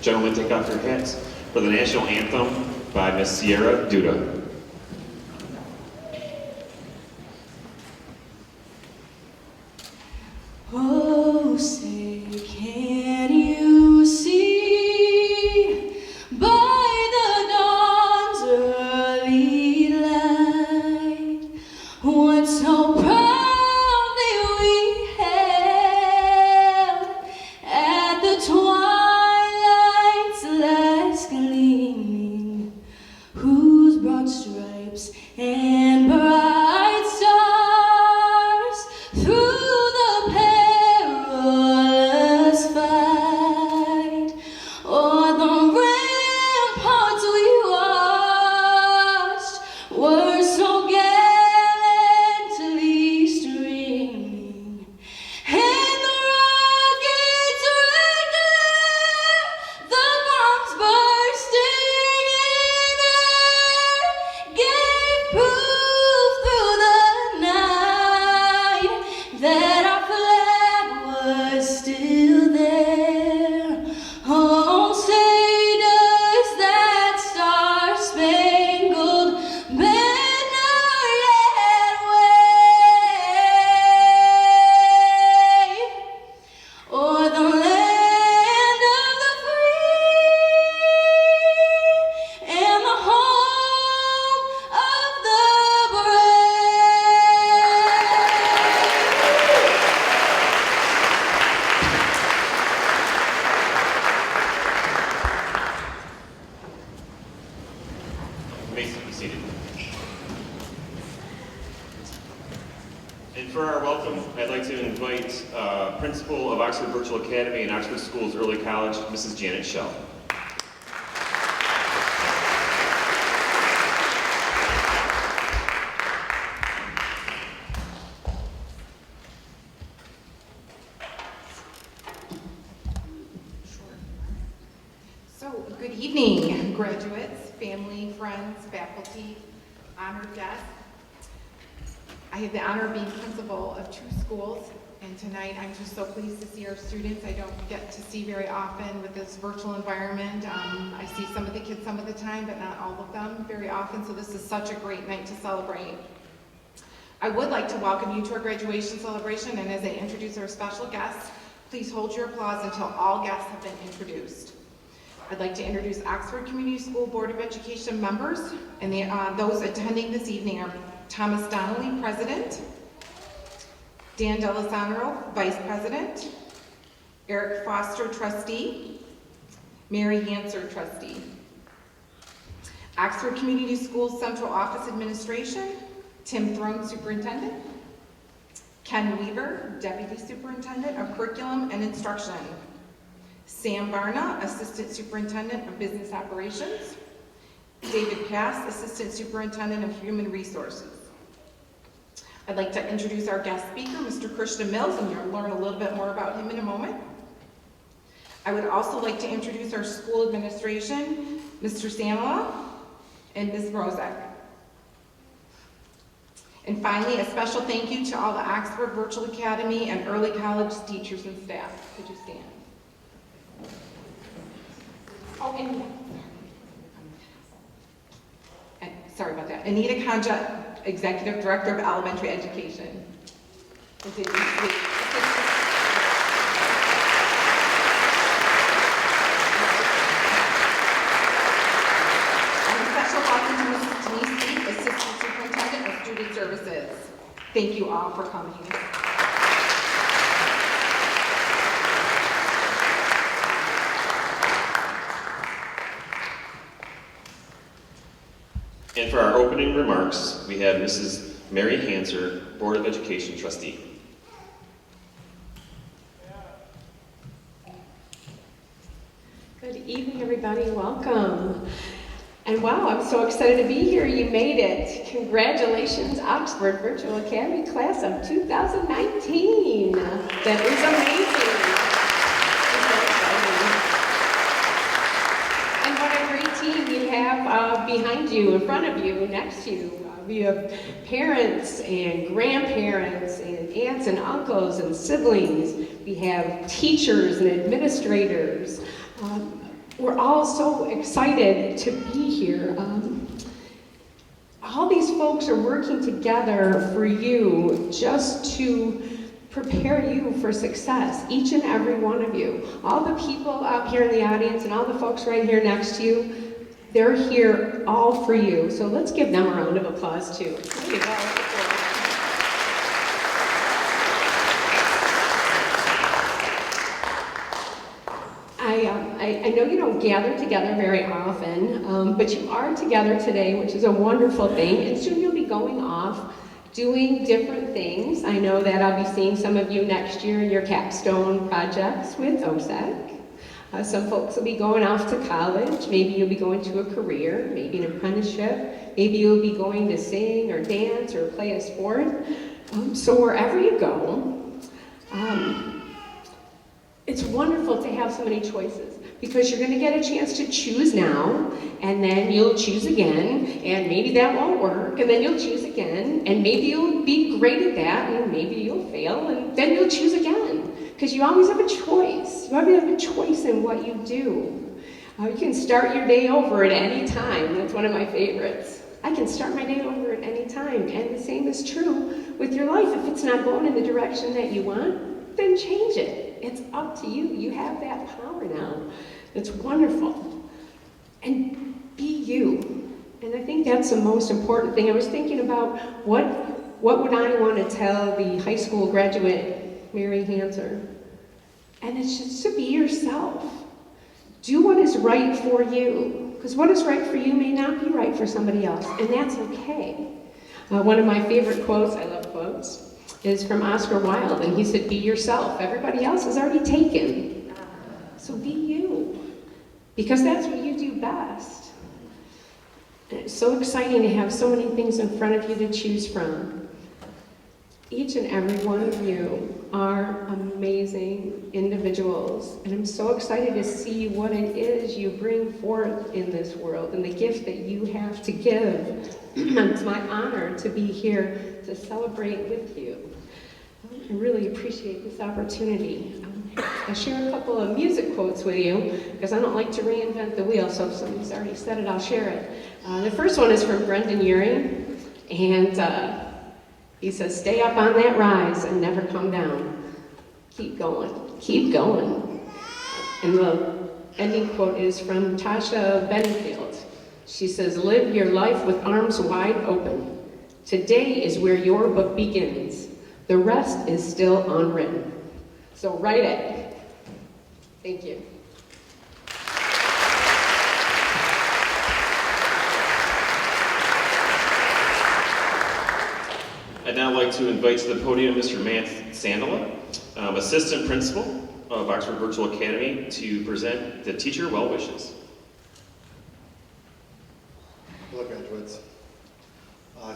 Gentlemen, take off your hats for the national anthem by Miss Sierra Duda. Oh, say, can you see by the dawn's early light what so proudly we hailed at the twilight's last gleaming, whose broad stripes and bright stars through the perilous fight o'er the ramparts we watched were so gallantly streaming, and the rockets red glare, the bombs bursting in air, gave proof through the night that our flag was still there. Oh, say does that star-spangled banner yet wave o'er the land of the free and the home of the Please be seated. And for our welcome, I'd like to invite Principal of Oxford Virtual Academy and Oxford Schools Early College, Mrs. Janet Schell. So, good evening, graduates, family, friends, faculty, honored guests. I have the honor of being principal of two schools, and tonight I'm just so pleased to see our students I don't get to see very often with this virtual environment. I see some of the kids some of the time, but not all of them very often, so this is such a great night to celebrate. I would like to welcome you to our graduation celebration, and as I introduce our special guests, please hold your applause until all guests have been introduced. I'd like to introduce Oxford Community School Board of Education members, and those attending this evening are Thomas Donnelly, President, Dan D'Alessandro, Vice President, Eric Foster, Trustee, Mary Hanser, Trustee. Oxford Community Schools Central Office Administration, Tim Throne, Superintendent, Ken Weaver, Deputy Superintendent of Curriculum and Instruction, Sam Varna, Assistant Superintendent of Business Operations, David Cass, Assistant Superintendent of Human Resources. I'd like to introduce our guest speaker, Mr. Christian Mills, and you'll learn a little bit more about him in a moment. I would also like to introduce our school administration, Mr. Samala and Ms. Rozek. And finally, a special thank you to all the Oxford Virtual Academy and Early College teachers and staff. Could you stand? Oh, and sorry about that. Anita Kanja, Executive Director of Elementary Education. Continue, please. And a special welcome to Mrs. Denise Lee, Assistant Superintendent of Student Services. Thank you all for coming. And for our opening remarks, we have Mrs. Mary Hanser, Board of Education Trustee. Good evening, everybody. Welcome. And wow, I'm so excited to be here. You made it. Congratulations, Oxford Virtual Academy class of 2019. That is amazing. And what a great team you have behind you, in front of you, next to you. We have parents and grandparents and aunts and uncles and siblings. We have teachers and administrators. we're all so excited to be here. All these folks are working together for you just to prepare you for success, each and every one of you. All the people out here in the audience and all the folks right here next to you, they're here all for you. So let's give them a round of applause too. There you go. I know you don't gather together very often, but you are together today, which is a wonderful thing, and soon you'll be going off doing different things. I know that I'll be seeing some of you next year in your capstone projects with OSEC. Some folks will be going off to college, maybe you'll be going to a career, maybe an apprenticeship, maybe you'll be going to sing or dance or play a sport. So wherever you go, it's wonderful to have so many choices because you're going to get a chance to choose now, and then you'll choose again, and maybe that won't work, and then you'll choose again, and maybe you'll be great at that, and maybe you'll fail, and then you'll choose again. Because you always have a choice. You always have a choice in what you do. You can start your day over at any time. That's one of my favorites. I can start my day over at any time, and the same is true with your life. If it's not going in the direction that you want, then change it. It's up to you. You have that power now. It's wonderful. And be you. And I think that's the most important thing. I was thinking about what would I want to tell the high school graduate, Mary Hanser? And it's just to be yourself. Do what is right for you. Because what is right for you may not be right for somebody else. And that's okay. One of my favorite quotes, I love quotes, is from Oscar Wilde, and he said, be yourself. Everybody else is already taken. So be you, because that's what you do best. And it's so exciting to have so many things in front of you to choose from. Each and every one of you are amazing individuals, and I'm so excited to see what it is you bring forth in this world and the gift that you have to give. It's my honor to be here to celebrate with you. I really appreciate this opportunity. I'll share a couple of music quotes with you because I don't like to reinvent the wheel, so if somebody's already said it, I'll share it. The first one is from Brendan Urie, and he says, stay up on that rise and never come down. Keep going, keep going. And the ending quote is from Tasha Benfield. She says, live your life with arms wide open. Today is where your book begins. The rest is still unwritten. So write it. Thank you. I'd now like to invite to the podium Mr. Mance Sandala, Assistant Principal of Oxford Virtual Academy, to present the teacher well wishes. Hello, graduates.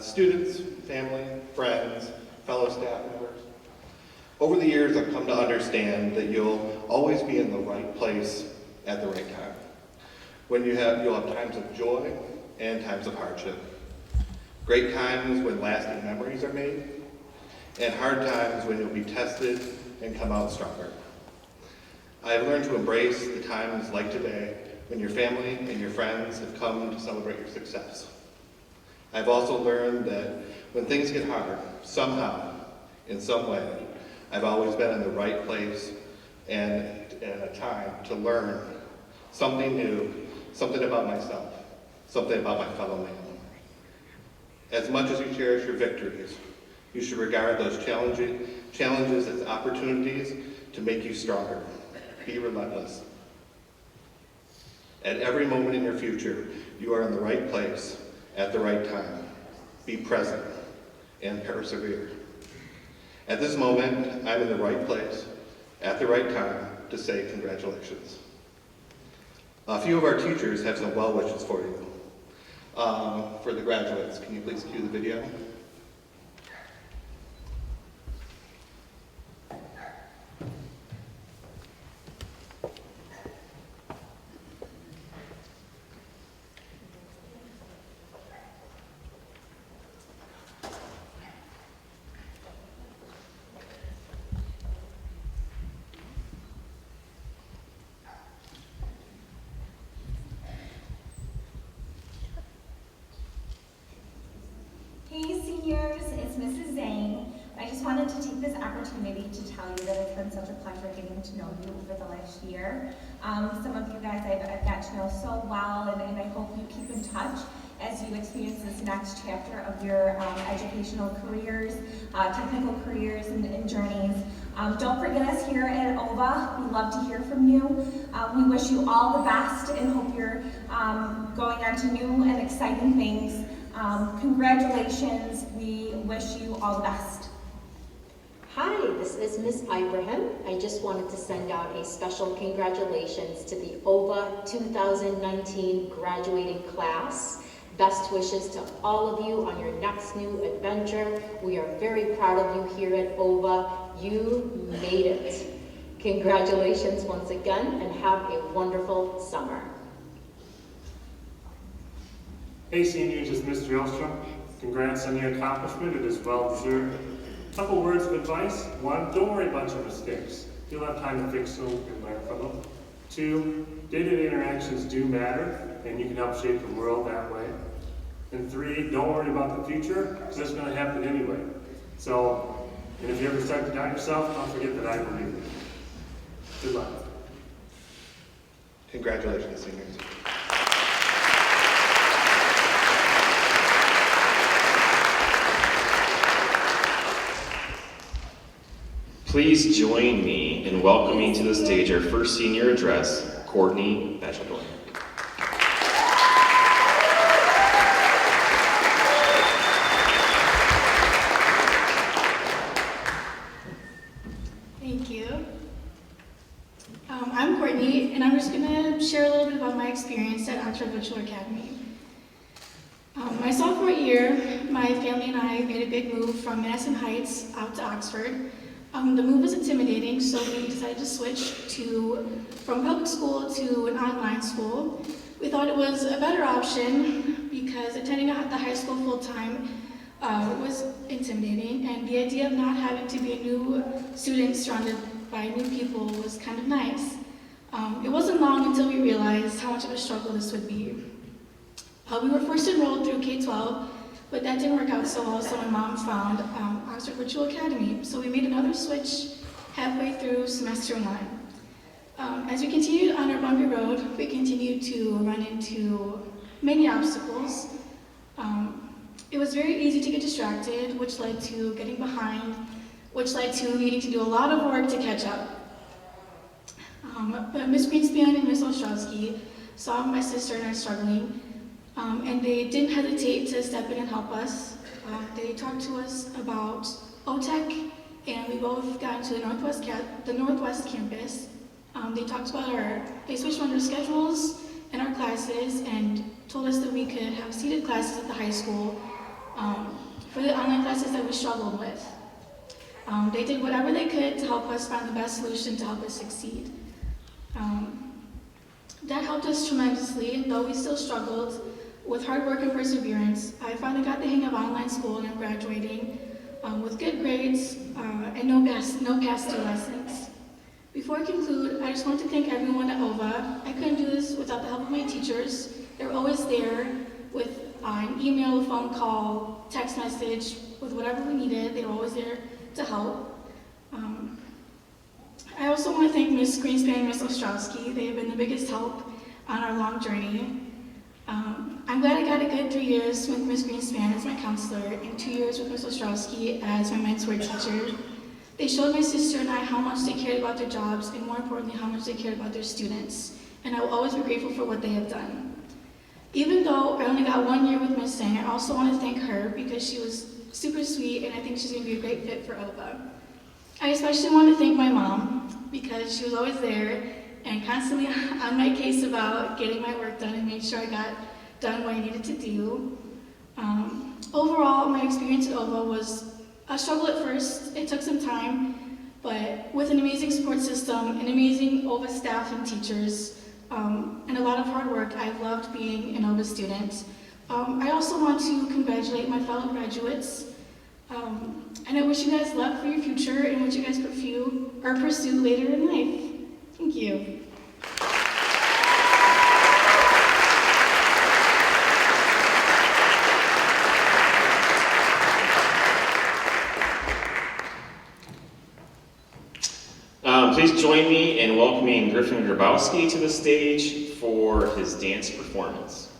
Students, family, friends, fellow staff members. Over the years, I've come to understand that you'll always be in the right place at the right time. You'll have times of joy and times of hardship. Great times when lasting memories are made, and hard times when you'll be tested and come out stronger. I have learned to embrace the times like today when your family and your friends have come to celebrate your success. I've also learned that when things get hard, somehow, in some way, I've always been in the right place and a time to learn something new, something about myself, something about my fellow man. As much as you cherish your victories, you should regard those challenges as opportunities to make you stronger. Be relentless. At every moment in your future, you are in the right place at the right time. Be present and persevere. At this moment, I'm in the right place at the right time to say congratulations. A few of our teachers have some well wishes for you. For the graduates, can you please cue the video? it's Mrs. Zhang. I just wanted to take this opportunity to tell you that it's been such a pleasure getting to know you over the last year. Some of you guys I've got to know so well, and I hope you keep in touch as you experience this next chapter of your educational careers, technical careers and journeys. Don't forget us here at OVA. We love to hear from you. We wish you all the best and hope you're going on to new and exciting things. Congratulations. We wish you all the best. Hi, this is Ms. Ibrahim. I just wanted to send out a special congratulations to the OVA 2019 graduating class. Best wishes to all of you on your next new adventure. We are very proud of you here at OVA. You made it. Congratulations once again and have a wonderful summer. Hey seniors, it's Mr. Elstrom. Congrats on your accomplishment, it is well deserved. Couple words of advice. One, don't worry about your mistakes. You'll have time to fix them and learn from them. Two, day-to-day interactions do matter, and you can help shape the world that way. And three, don't worry about the future, because that's going to happen anyway. So, and if you ever start to doubt yourself, don't forget that I believe in you. Good luck. Congratulations, seniors. Please join me in welcoming to the stage our first senior address, Courtney Bachelor. Thank you. I'm Courtney, and I'm just going to share a little bit about my experience at Oxford Virtual Academy. My sophomore year, my family and I made a big move from Madison Heights out to Oxford. The move was intimidating, so we decided to switch from public school to an online school. We thought it was a better option because attending the high school full-time was intimidating, and the idea of not having to be a new student surrounded by new people was kind of nice. It wasn't long until we realized how much of a struggle this would be. We were first enrolled through K-12, but that didn't work out so well, so my mom found Oxford Virtual Academy. So we made another switch halfway through semester 1. As we continued on our bumpy road, we continued to run into many obstacles. It was very easy to get distracted, which led to getting behind, which led to needing to do a lot of work to catch up. But Ms. Greenspan and Ms. Ostrowski saw my sister and I struggling, and they didn't hesitate to step in and help us. They talked to us about OTEC, and we both got into the Northwest campus. They switched on our schedules and our classes and told us that we could have seated classes at the high school for the online classes that we struggled with. They did whatever they could to help us find the best solution to help us succeed. That helped us tremendously, and though we still struggled, with hard work and perseverance, I finally got the hang of online school and I'm graduating with good grades and no past 2 lessons. Before I conclude, I just want to thank everyone at OVA. I couldn't do this without the help of my teachers. They were always there with an email, phone call, text message, with whatever we needed. They were always there to help. I also want to thank Ms. Greenspan and Ms. Ostrowski. They have been the biggest help on our long journey. I'm glad I got a good 3 years with Ms. Greenspan as my counselor and 2 years with Ms. Ostrowski as my mentor teacher. They showed my sister and I how much they cared about their jobs and more importantly how much they cared about their students, and I will always be grateful for what they have done. Even though I only got 1 year with Ms. Sang, I also want to thank her because she was super sweet and I think she's going to be a great fit for OVA. I especially want to thank my mom because she was always there and constantly on my case about getting my work done and made sure I got done what I needed to do. Overall, my experience at OVA was a struggle at first. It took some time, but with an amazing support system, an amazing OVA staff and teachers, and a lot of hard work, I've loved being an OVA student. I also want to congratulate my fellow graduates, and I wish you guys luck for your future and what you guys pursue later in life. Thank you. Please join me in welcoming Griffin Grabowski to the stage for his dance performance.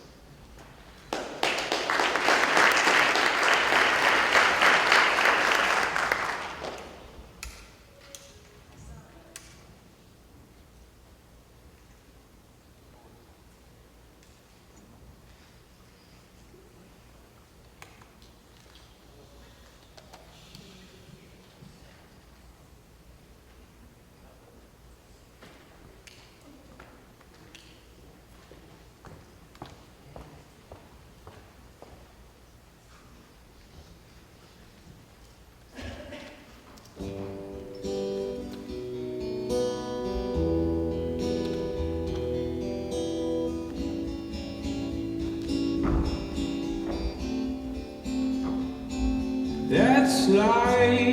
That's life,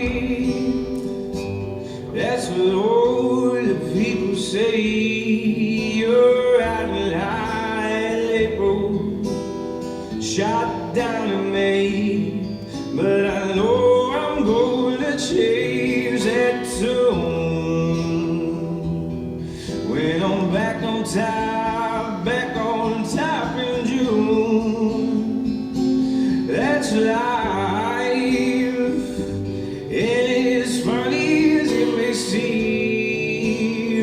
that's what all the people say. You're out in April, shot down in May. But I know I'm going to change that tune. When I'm back on top in June. That's life.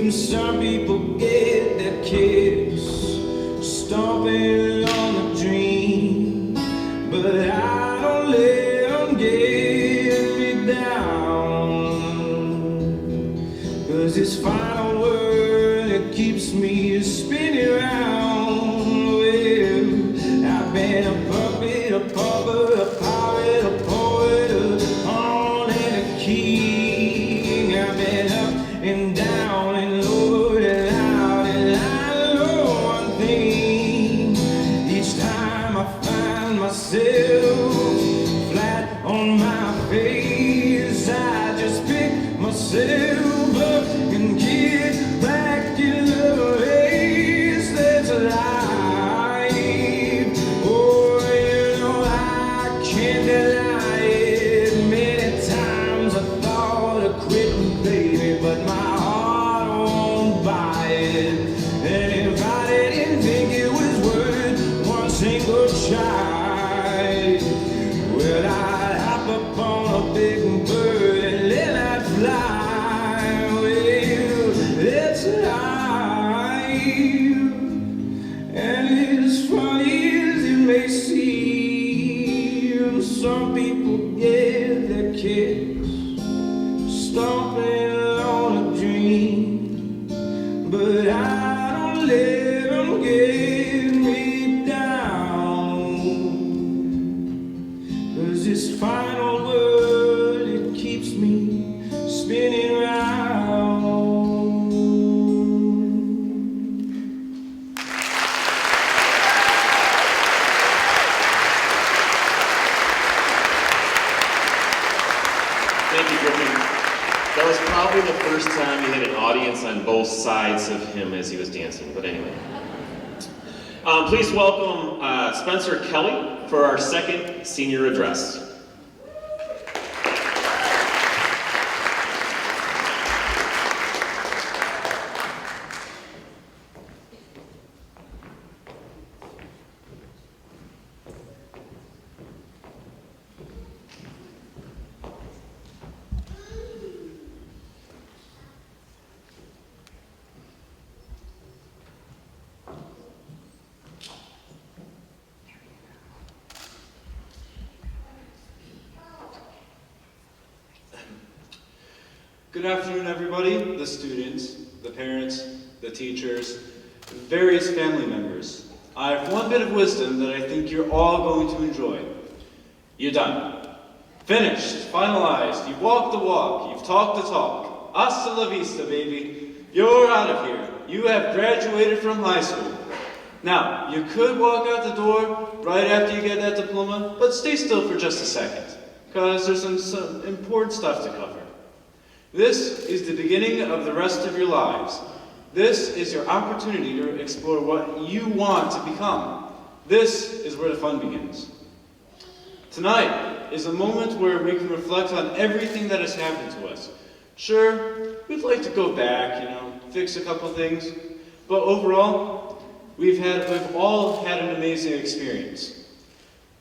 Some people get their kicks stomping on the dream, but I don't let them get me down. 'Cause this final word, it keeps me spinning round. Well, I've been a puppet, a pauper, a pirate, a poet, a pawn and a king. I've been up and down and low and out, and I know one thing. Each time I find myself flat on my face, I just pick myself up and get back in the race. That's life. Oh, you know I can't deny it. Many times I thought of quitting, baby, but my heart won't buy it. And if I didn't think it was worth one single try, well, I'd hop up on a big bird and let that fly. Well, it's life, and as funny as it may seem, some people get their kicks stomping on a dream, but I don't let them get me down. 'Cause this final word, it keeps me spinning round. Thank you, Griffin. That was probably the first time you had an audience on both sides of him as he was dancing, but anyway. Please welcome Spencer Kelly for our second senior address. Good afternoon, everybody, the students, the parents, the teachers, and various family members. I have one bit of wisdom that I think you're all going to enjoy. You're done. Finished, finalized, you've walked the walk, you've talked the talk. Hasta la vista, baby. You're out of here. You have graduated from high school. Now, you could walk out the door right after you get that diploma, but stay still for just a second, because there's some important stuff to cover. This is the beginning of the rest of your lives. This is your opportunity to explore what you want to become. This is where the fun begins. Tonight is a moment where we can reflect on everything that has happened to us. Sure, we'd like to go back, fix a couple things, but overall, we've all had an amazing experience.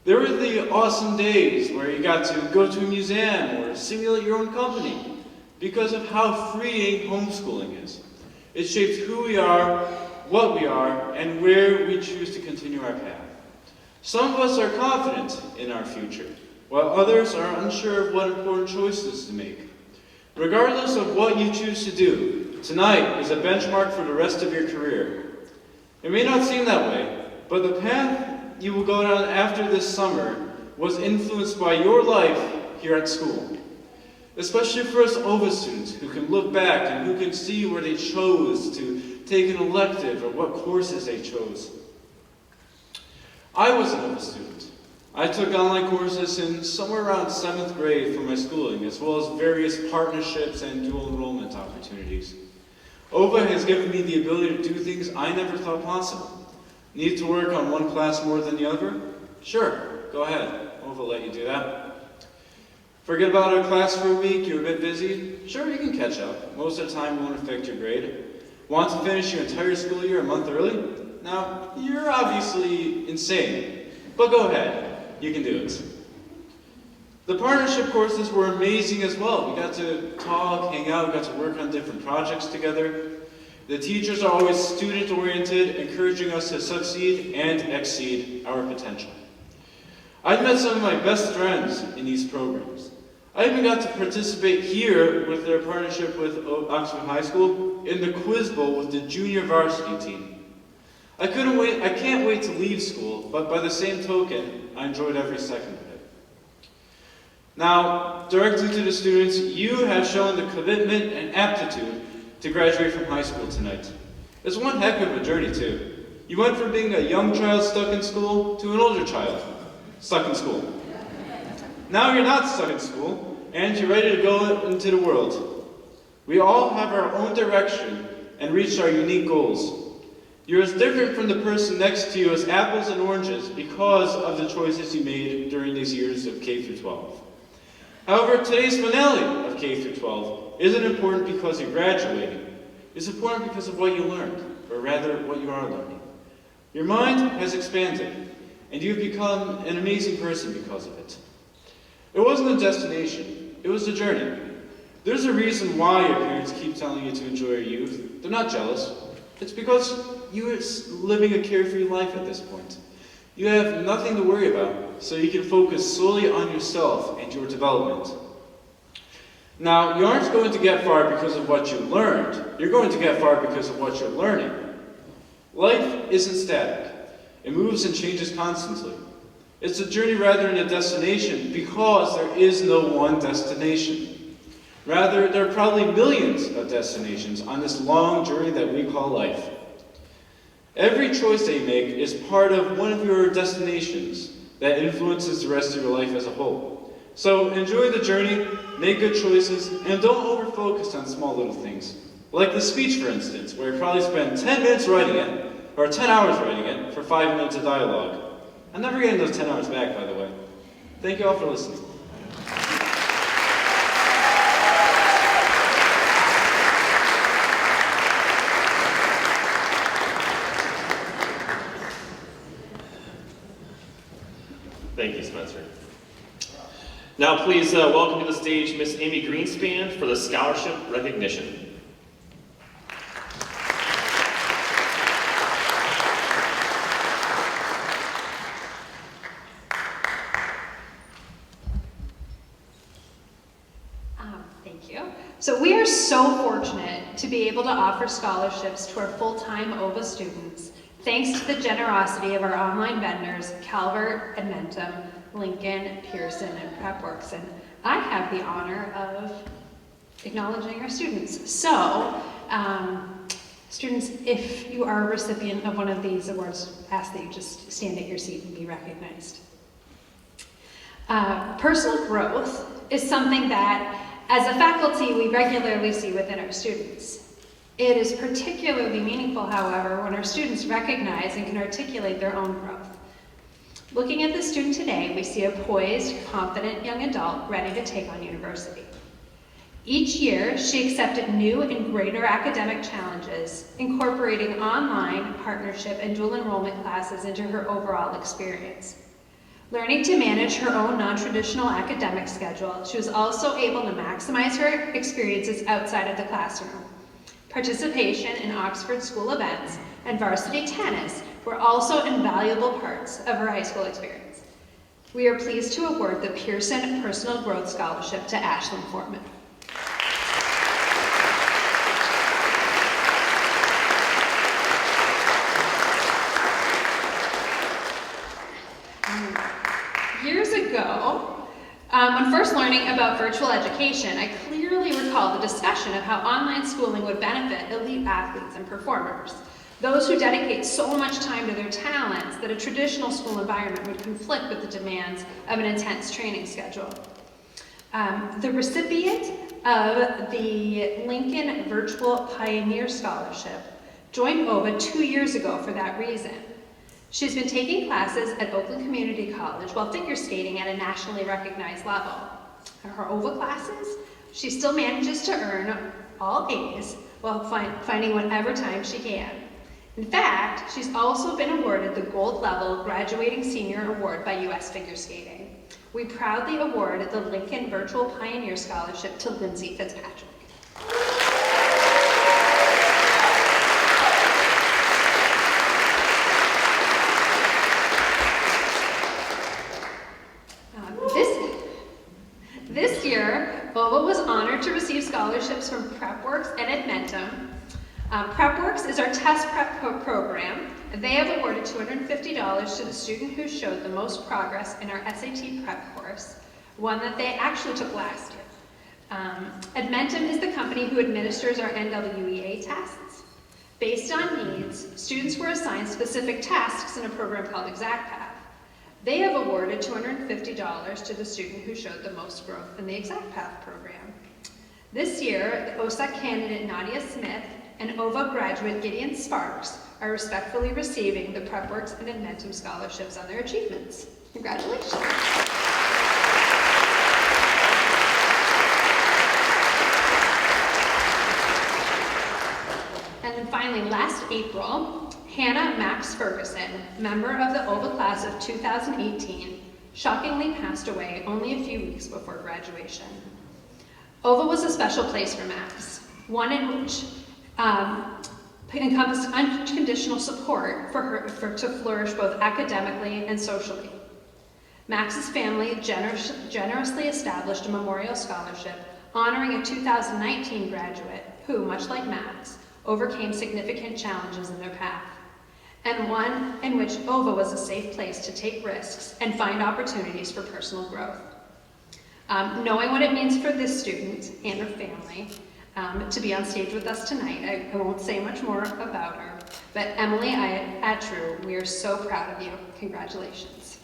There were the awesome days where you got to go to a museum or simulate your own company because of how freeing homeschooling is. It shapes who we are, what we are, and where we choose to continue our path. Some of us are confident in our future, while others are unsure of what important choices to make. Regardless of what you choose to do, tonight is a benchmark for the rest of your career. It may not seem that way, but the path you will go down after this summer was influenced by your life here at school. Especially for us OVA students who can look back and who can see where they chose to take an elective or what courses they chose. I was an OVA student. I took online courses in somewhere around 7th grade for my schooling, as well as various partnerships and dual enrollment opportunities. OVA has given me the ability to do things I never thought possible. Need to work on one class more than the other? Sure, go ahead. OVA will let you do that. Forget about a class for a week, you're a bit busy? Sure, you can catch up. Most of the time it won't affect your grade. Want to finish your entire school year a month early? Now, you're obviously insane, but go ahead. You can do it. The partnership courses were amazing as well. We got to talk, hang out, we got to work on different projects together. The teachers are always student-oriented, encouraging us to succeed and exceed our potential. I've met some of my best friends in these programs. I even got to participate here with their partnership with Oxford High School in the Quiz Bowl with the junior varsity team. I can't wait to leave school, but by the same token, I enjoyed every second of it. Now, directly to the students, you have shown the commitment and aptitude to graduate from high school tonight. It's one heck of a journey too. You went from being a young child stuck in school to an older child stuck in school. Now you're not stuck in school, and you're ready to go into the world. We all have our own direction and reach our unique goals. You're as different from the person next to you as apples and oranges because of the choices you made during these years of K through 12. However, today's finale of K through 12 isn't important because you're graduating. It's important because of what you learned, or rather, what you are learning. Your mind has expanded, and you've become an amazing person because of it. It wasn't a destination, it was a journey. There's a reason why your parents keep telling you to enjoy your youth. They're not jealous. It's because you're living a carefree life at this point. You have nothing to worry about, so you can focus solely on yourself and your development. Now, you aren't going to get far because of what you learned. You're going to get far because of what you're learning. Life isn't static. It moves and changes constantly. It's a journey rather than a destination because there is no one destination. Rather, there are probably millions of destinations on this long journey that we call life. Every choice that you make is part of one of your destinations that influences the rest of your life as a whole. So enjoy the journey, make good choices, and don't over-focus on small little things. Like the speech, for instance, where you probably spend 10 minutes writing it, or 10 hours writing it, for 5 minutes of dialogue. I'm never getting those 10 hours back, by the way. Thank you all for listening. Thank you, Spencer. Now please welcome to the stage Miss Amy Greenspan for the scholarship recognition. Thank you. So we are so fortunate to be able to offer scholarships to our full-time OVA students, thanks to the generosity of our online vendors, Calvert, Edmentum, Lincoln, Pearson, and PrepWorks. And I have the honor of acknowledging our students. So, students, if you are a recipient of one of these awards, ask that you just stand at your seat and be recognized. Personal growth is something that, as a faculty, we regularly see within our students. It is particularly meaningful, however, when our students recognize and can articulate their own growth. Looking at the student today, we see a poised, confident young adult ready to take on university. Each year, she accepted new and greater academic challenges, incorporating online, partnership, and dual enrollment classes into her overall experience. Learning to manage her own non-traditional academic schedule, she was also able to maximize her experiences outside of the classroom. Participation in Oxford school events and varsity tennis were also invaluable parts of her high school experience. We are pleased to award the Pearson Personal Growth Scholarship to Ashlyn Foreman. Years ago, when first learning about virtual education, I clearly recall the discussion of how online schooling would benefit elite athletes and performers, those who dedicate so much time to their talents that a traditional school environment would conflict with the demands of an intense training schedule. The recipient of the Lincoln Virtual Pioneer Scholarship joined OVA 2 years ago for that reason. She's been taking classes at Oakland Community College while figure skating at a nationally recognized level. In her OVA classes, she still manages to earn all A's while finding whatever time she can. In fact, she's also been awarded the gold level Graduating Senior Award by U.S. Figure Skating. We proudly award the Lincoln Virtual Pioneer Scholarship to Lindsay Fitzpatrick. This year, OVA was honored to receive scholarships from PrepWorks and Edmentum. PrepWorks is our test prep program. They have awarded $250 to the student who showed the most progress in our SAT prep course, one that they actually took last year. Edmentum is the company who administers our NWEA tests. Based on needs, students were assigned specific tasks in a program called ExactPath. They have awarded $250 to the student who showed the most growth in the ExactPath program. This year, the OSAC candidate Nadia Smith and OVA graduate Gideon Sparks are respectfully receiving the PrepWorks and Edmentum scholarships on their achievements. Congratulations. And then finally, last April, Hannah Max Ferguson, member of the OVA class of 2018, shockingly passed away only a few weeks before graduation. OVA was a special place for Max, one in which encompassed unconditional support for her to flourish both academically and socially. Max's family generously established a memorial scholarship honoring a 2019 graduate who, much like Max, overcame significant challenges in their path, and one in which OVA was a safe place to take risks and find opportunities for personal growth. Knowing what it means for this student and her family to be on stage with us tonight, I won't say much more about her, but Emily Attrue, we are so proud of you. Congratulations.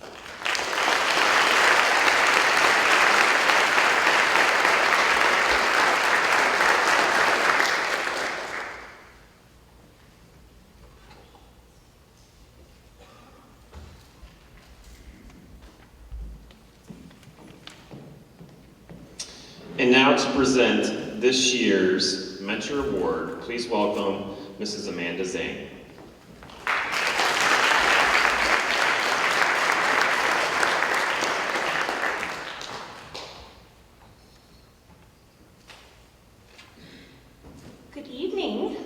And now to present this year's Mentor Award, please welcome Mrs. Amanda Zhang. Good evening.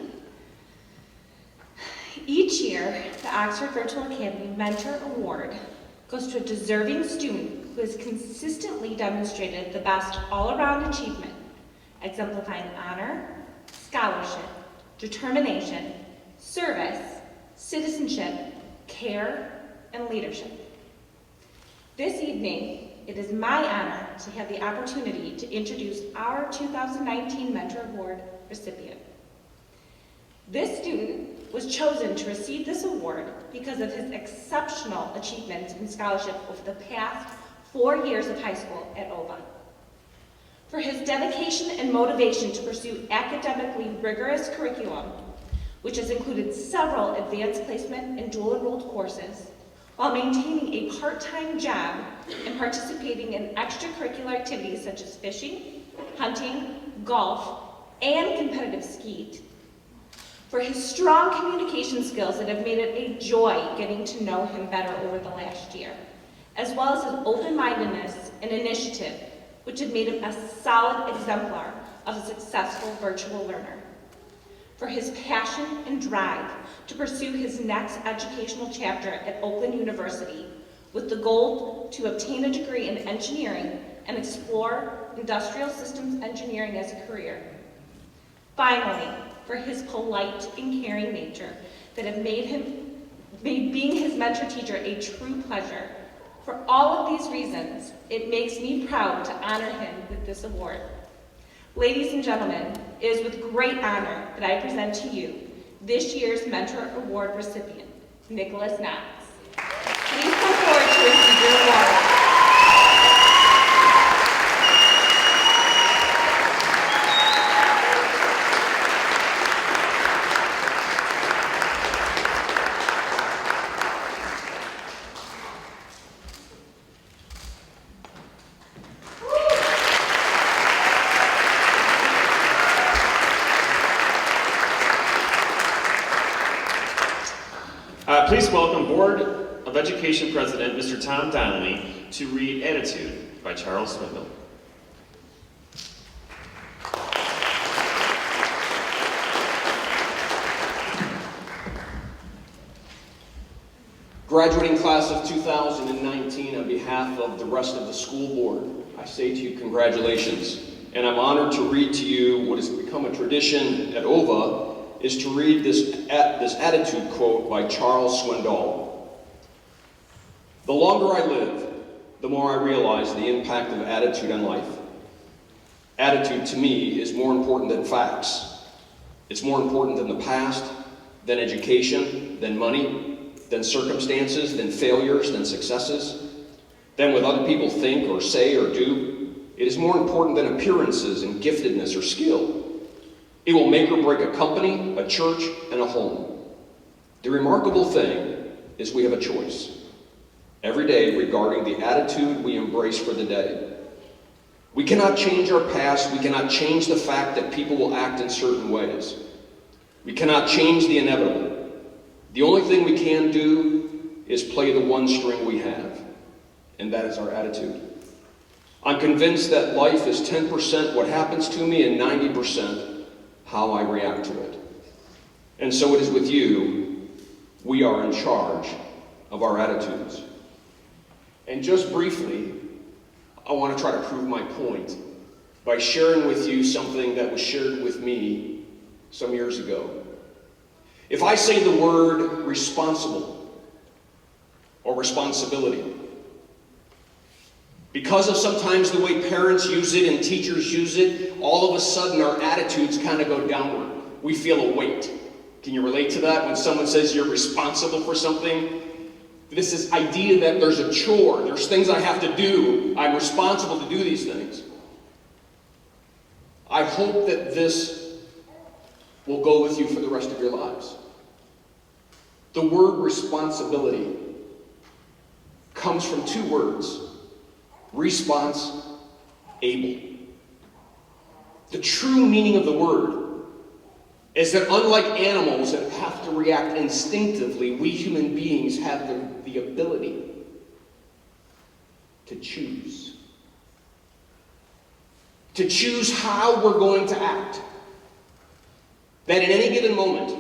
Each year, the Oxford Virtual Academy Mentor Award goes to a deserving student who has consistently demonstrated the best all-around achievement, exemplifying honor, scholarship, determination, service, citizenship, care, and leadership. This evening, it is my honor to have the opportunity to introduce our 2019 Mentor Award recipient. This student was chosen to receive this award because of his exceptional achievements in scholarship over the past 4 years of high school at OVA. For his dedication and motivation to pursue academically rigorous curriculum, which has included several advanced placement and dual enrolled courses, while maintaining a part-time job and participating in extracurricular activities such as fishing, hunting, golf, and competitive skeet. For his strong communication skills that have made it a joy getting to know him better over the last year, as well as his open-mindedness and initiative, which have made him a solid exemplar of a successful virtual learner. For his passion and drive to pursue his next educational chapter at Oakland University with the goal to obtain a degree in engineering and explore industrial systems engineering as a career. Finally, for his polite and caring nature that have made being his mentor teacher a true pleasure. For all of these reasons, it makes me proud to honor him with this award. Ladies and gentlemen, it is with great honor that I present to you this year's Mentor Award recipient, Nicholas Knox. Please come forward to receive your award. Please welcome Board of Education President, Mr. Tom Donnelly, to read Attitude by Charles Swindoll. Graduating class of 2019, on behalf of the rest of the school board, I say to you congratulations. And I'm honored to read to you what has become a tradition at OVA, is to read this attitude quote by Charles Swindoll. The longer I live, the more I realize the impact of attitude on life. Attitude to me is more important than facts. It's more important than the past, than education, than money, than circumstances, than failures, than successes, than what other people think or say or do. It is more important than appearances and giftedness or skill. It will make or break a company, a church, and a home. The remarkable thing is we have a choice every day regarding the attitude we embrace for the day. We cannot change our past. We cannot change the fact that people will act in certain ways. We cannot change the inevitable. The only thing we can do is play the one string we have, and that is our attitude. I'm convinced that life is 10% what happens to me and 90% how I react to it. And so it is with you. We are in charge of our attitudes. And just briefly, I want to try to prove my point by sharing with you something that was shared with me some years ago. If I say the word responsible or responsibility, because of sometimes the way parents use it and teachers use it, all of a sudden our attitudes kind of go downward. We feel a weight. Can you relate to that? When someone says you're responsible for something, this idea that there's a chore, there's things I have to do, I'm responsible to do these things. I hope that this will go with you for the rest of your lives. The word responsibility comes from two words. Response, able. The true meaning of the word is that unlike animals that have to react instinctively, we human beings have the ability to choose. To choose how we're going to act. That in any given moment,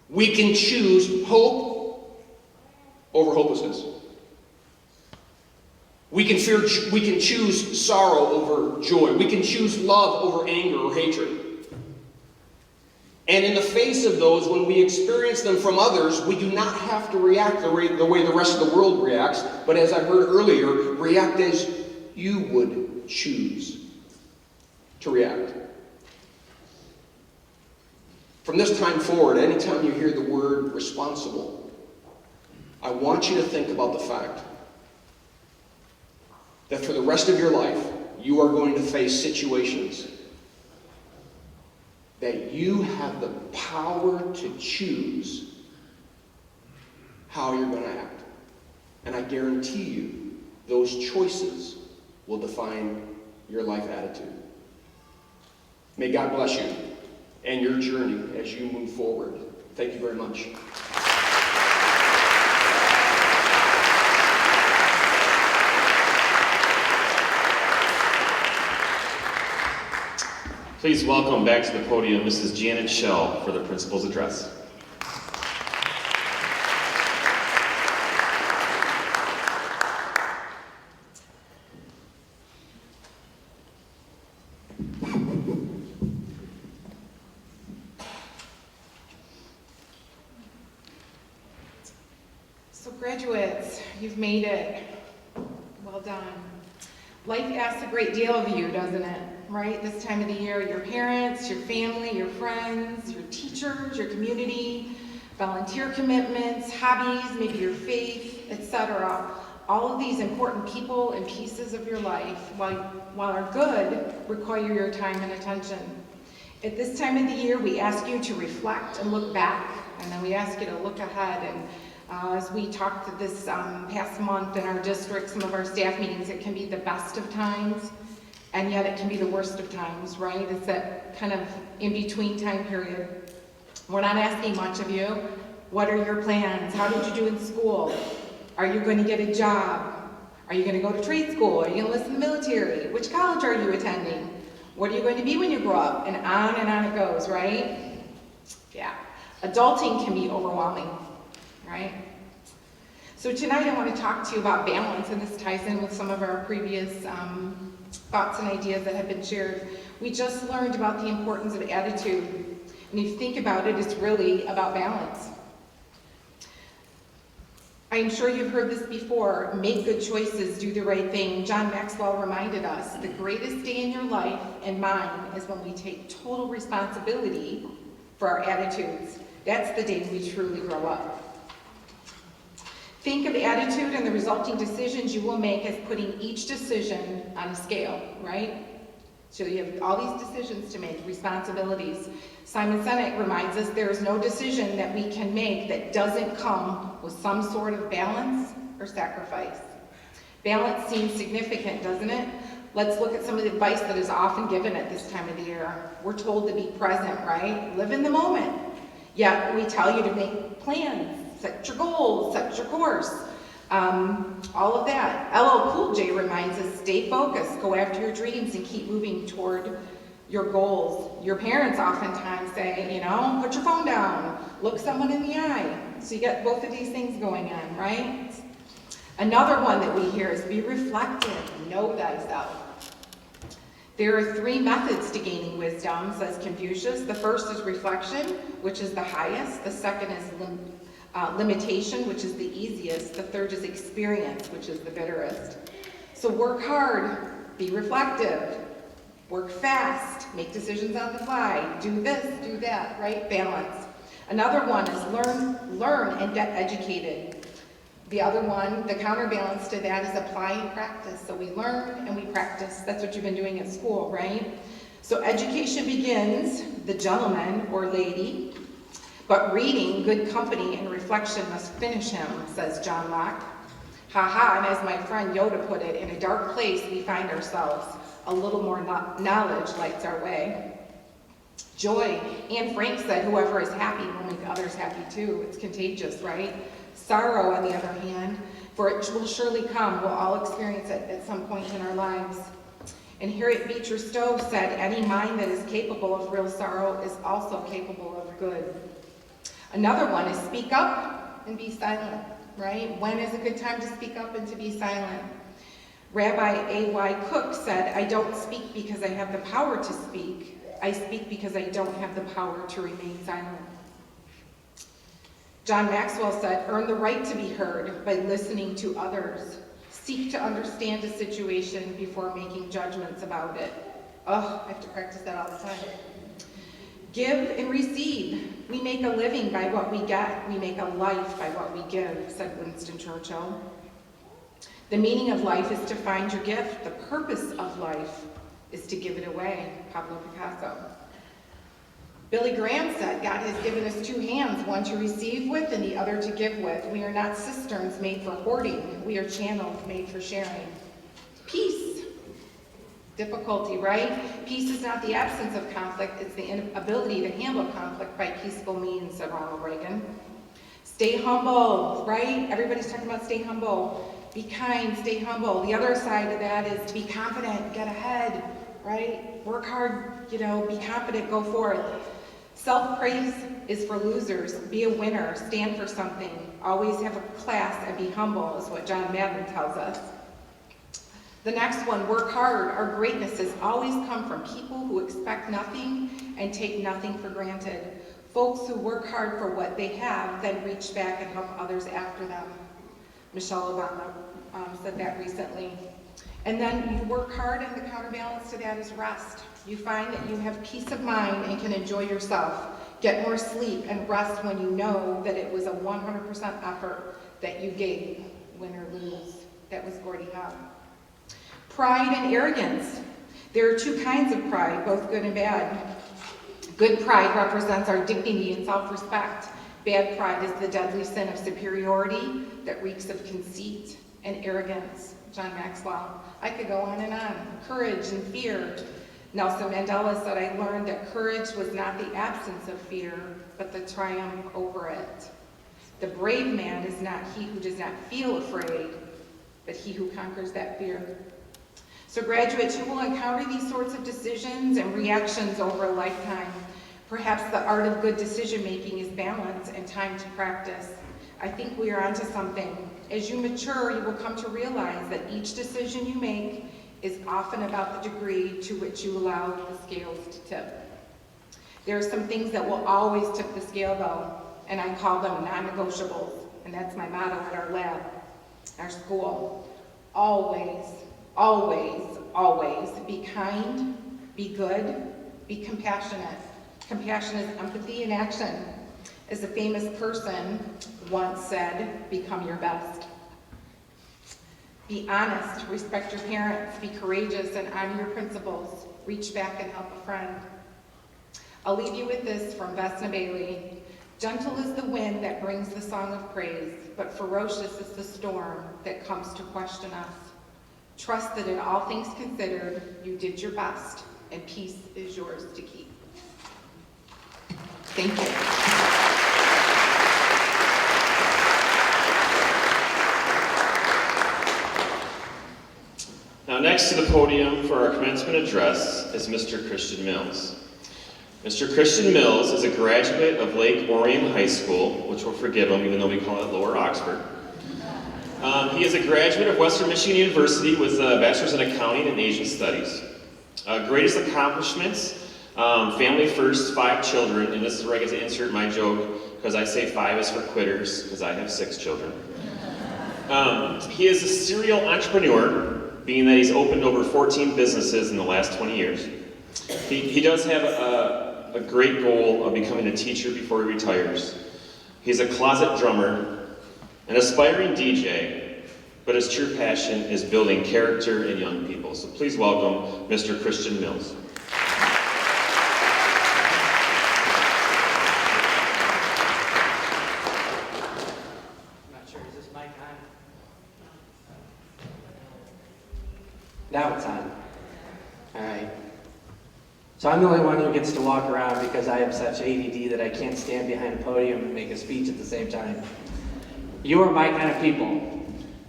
we can choose hope over hopelessness. We can choose sorrow over joy. We can choose love over anger or hatred. And in the face of those, when we experience them from others, we do not have to react the way the rest of the world reacts, but as I heard earlier, react as you would choose to react. From this time forward, anytime you hear the word responsible, I want you to think about the fact that for the rest of your life, you are going to face situations that you have the power to choose how you're going to act. And I guarantee you, those choices will define your life attitude. May God bless you and your journey as you move forward. Thank you very much. Please welcome back to the podium Mrs. Janet Schell for the principal's address. So graduates, you've made it. Well done. Life asks a great deal of you, doesn't it? Right? This time of the year, your parents, your family, your friends, your teachers, your community, volunteer commitments, hobbies, maybe your faith, etc. All of these important people and pieces of your life, while are good, require your time and attention. At this time of the year, we ask you to reflect and look back, and then we ask you to look ahead. And as we talked this past month in our district, some of our staff meetings, it can be the best of times, and yet it can be the worst of times, right? It's that kind of in-between time period. We're not asking much of you. What are your plans? How did you do in school? Are you going to get a job? Are you going to go to trade school? Are you going to enlist in the military? Which college are you attending? What are you going to be when you grow up? And on it goes, right? Yeah. Adulting can be overwhelming, right? So tonight I want to talk to you about balance, and this ties in with some of our previous thoughts and ideas that have been shared. We just learned about the importance of attitude, and if you think about it, it's really about balance. I am sure you've heard this before, make good choices, do the right thing. John Maxwell reminded us, the greatest day in your life and mine is when we take total responsibility for our attitudes. That's the day we truly grow up. Think of attitude and the resulting decisions you will make as putting each decision on a scale, right? So you have all these decisions to make, responsibilities. Simon Sinek reminds us there is no decision that we can make that doesn't come with some sort of balance or sacrifice. Balance seems significant, doesn't it? Let's look at some of the advice that is often given at this time of the year. We're told to be present, right? Live in the moment. Yet we tell you to make plans. Set your goals, set your course, all of that. LL Cool J reminds us, stay focused, go after your dreams, and keep moving toward your goals. Your parents oftentimes say, put your phone down, look someone in the eye. So you get both of these things going on, right? Another one that we hear is be reflective, know thyself. There are 3 methods to gaining wisdom, says Confucius. The first is reflection, which is the highest. The second is limitation, which is the easiest. The third is experience, which is the bitterest. So work hard, be reflective, work fast, make decisions on the fly, do this, do that, right? Balance. Another one is learn and get educated. The other one, the counterbalance to that is apply and practice. So we learn and we practice. That's what you've been doing at school, right? So education begins, the gentleman or lady, but reading, good company, and reflection must finish him, says John Locke. And as my friend Yoda put it, in a dark place we find ourselves. A little more knowledge lights our way. Joy. Anne Frank said, whoever is happy will make others happy too. It's contagious, right? Sorrow, on the other hand, for it will surely come. We'll all experience it at some point in our lives. And Harriet Beecher Stowe said, any mind that is capable of real sorrow is also capable of good. Another one is speak up and be silent, right? When is a good time to speak up and to be silent? Rabbi A.Y. Cook said, I don't speak because I have the power to speak. I speak because I don't have the power to remain silent. John Maxwell said, earn the right to be heard by listening to others. Seek to understand a situation before making judgments about it. Oh, I have to practice that all the time. Give and receive. We make a living by what we get. We make a life by what we give, said Winston Churchill. The meaning of life is to find your gift. The purpose of life is to give it away, Pablo Picasso. Billy Graham said, God has given us 2 hands, one to receive with and the other to give with. We are not cisterns made for hoarding. We are channels made for sharing. Peace. Difficulty, right? Peace is not the absence of conflict, it's the inability to handle conflict by peaceful means, said Ronald Reagan. Stay humble, right? Everybody's talking about stay humble. Be kind, stay humble. The other side of that is to be confident, get ahead, right? Work hard, be confident, go forth. Self-praise is for losers. Be a winner, stand for something. Always have a class and be humble is what John Madden tells us. The next one, work hard. Our greatness has always come from people who expect nothing and take nothing for granted. Folks who work hard for what they have, then reach back and help others after them. Michelle Obama said that recently. And then you work hard, and the counterbalance to that is rest. You find that you have peace of mind and can enjoy yourself. Get more sleep and rest when you know that it was a 100% effort that you gave, win or lose. That was Gordie Howe. Pride and arrogance. There are two kinds of pride, both good and bad. Good pride represents our dignity and self-respect. Bad pride is the deadly sin of superiority that reeks of conceit and arrogance. John Maxwell. I could go on and on. Courage and fear. Nelson Mandela said, I learned that courage was not the absence of fear, but the triumph over it. The brave man is not he who does not feel afraid, but he who conquers that fear. So graduates, you will encounter these sorts of decisions and reactions over a lifetime. Perhaps the art of good decision-making is balance and time to practice. I think we are onto something. As you mature, you will come to realize that each decision you make is often about the degree to which you allow the scales to tip. There are some things that will always tip the scale though, and I call them non-negotiables, and that's my motto at our lab, our school. Always, always, always be kind, be good, be compassionate. Compassion is empathy in action. As a famous person once said, become your best. Be honest, respect your parents, be courageous, and honor your principles. Reach back and help a friend. I'll leave you with this from Vesna Bailey. Gentle is the wind that brings the song of praise, but ferocious is the storm that comes to question us. Trust that in all things considered, you did your best, and peace is yours to keep. Thank you. Now next to the podium for our commencement address is Mr. Christian Mills. Mr. Christian Mills is a graduate of Lake Orion High School, which will forgive him even though we call it Lower Oxford. He is a graduate of Western Michigan University with a bachelor's in accounting and Asian studies. Greatest accomplishments, family first, 5 children, and this is where I get to insert my joke because I say 5 is for quitters because I have 6 children. He is a serial entrepreneur, being that he's opened over 14 businesses in the last 20 years. He does have a great goal of becoming a teacher before he retires. He's a closet drummer, an aspiring DJ, but his true passion is building character in young people. So please welcome Mr. Christian Mills. Now it's on. All right. So I'm the only one who gets to walk around because I have such ADD that I can't stand behind a podium and make a speech at the same time. You are my kind of people.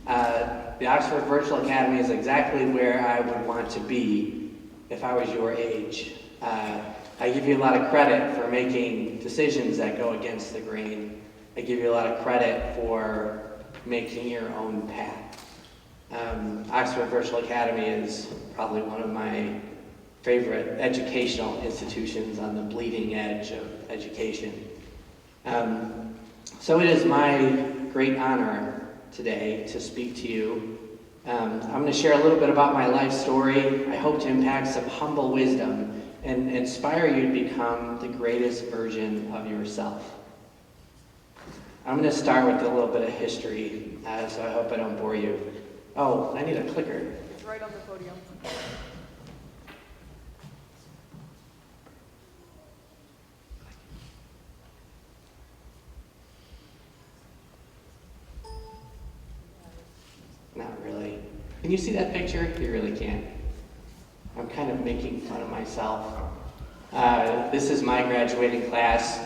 The Oxford Virtual Academy is exactly where I would want to be if I was your age. I give you a lot of credit for making decisions that go against the grain. I give you a lot of credit for making your own path. Oxford Virtual Academy is probably one of my favorite educational institutions on the bleeding edge of education. So it is my great honor today to speak to you. I'm going to share a little bit about my life story. I hope to impact some humble wisdom and inspire you to become the greatest version of yourself. I'm going to start with a little bit of history, so I hope I don't bore you. Oh, I need a clicker. It's right on the podium. Not really. Can you see that picture? You really can't. I'm kind of making fun of myself. This is my graduating class.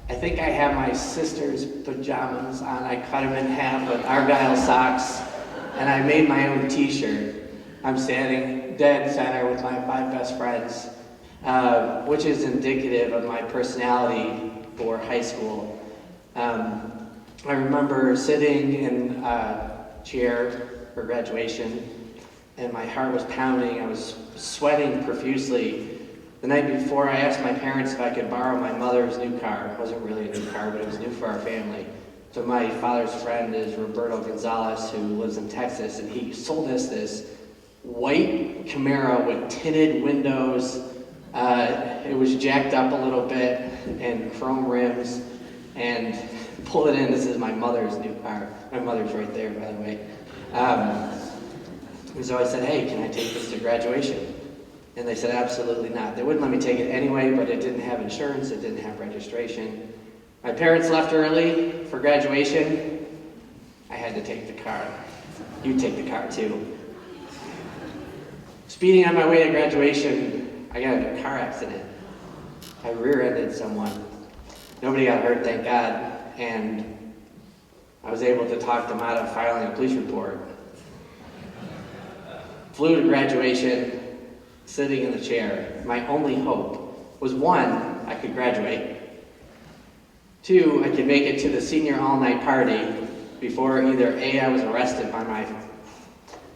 I think I have my sister's pajamas on. I cut them in half with Argyle socks, and I made my own t-shirt. I'm standing dead center with my 5 best friends, which is indicative of my personality for high school. I remember sitting in a chair for graduation, and my heart was pounding. I was sweating profusely. The night before, I asked my parents if I could borrow my mother's new car. It wasn't really a new car, but it was new for our family. So my father's friend is Roberto Gonzalez, who lives in Texas, and he sold us this white Camaro with tinted windows. It was jacked up a little bit and chrome rims, and pull it in. This is my mother's new car. My mother's right there, by the way. And so I said, hey, can I take this to graduation? And they said, absolutely not. They wouldn't let me take it anyway, but it didn't have insurance, it didn't have registration. My parents left early for graduation. I had to take the car. You take the car too. Speeding on my way to graduation, I got into a car accident. I rear-ended someone. Nobody got hurt, thank God, and I was able to talk them out of filing a police report. Flew to graduation, sitting in the chair. My only hope was 1, I could graduate. 2, I could make it to the senior all-night party before either A, I was arrested by my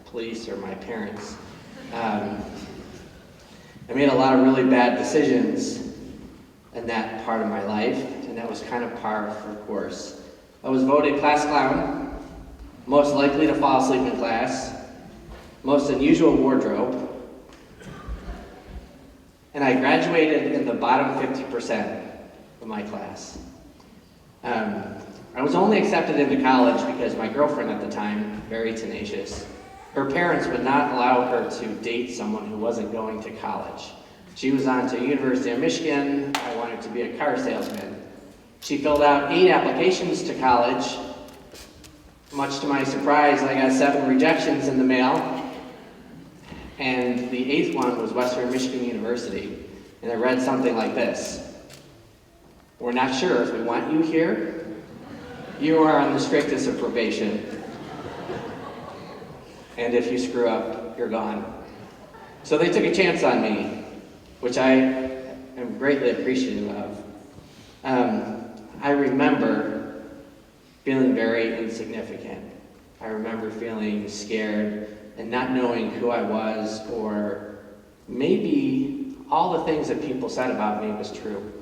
police or my parents. I made a lot of really bad decisions in that part of my life, and that was kind of par for the course. I was voted class clown, most likely to fall asleep in class, most unusual wardrobe, and I graduated in the bottom 50% of my class. I was only accepted into college because my girlfriend at the time, very tenacious, her parents would not allow her to date someone who wasn't going to college. She was on to University of Michigan. I wanted to be a car salesman. She filled out 8 applications to college. Much to my surprise, I got 7 rejections in the mail. And the 8th one was Western Michigan University. And it read something like this: we're not sure if we want you here. You are on the strictest of probation. And if you screw up, you're gone. So they took a chance on me, which I am greatly appreciative of. I remember feeling very insignificant. I remember feeling scared and not knowing who I was, or maybe all the things that people said about me was true.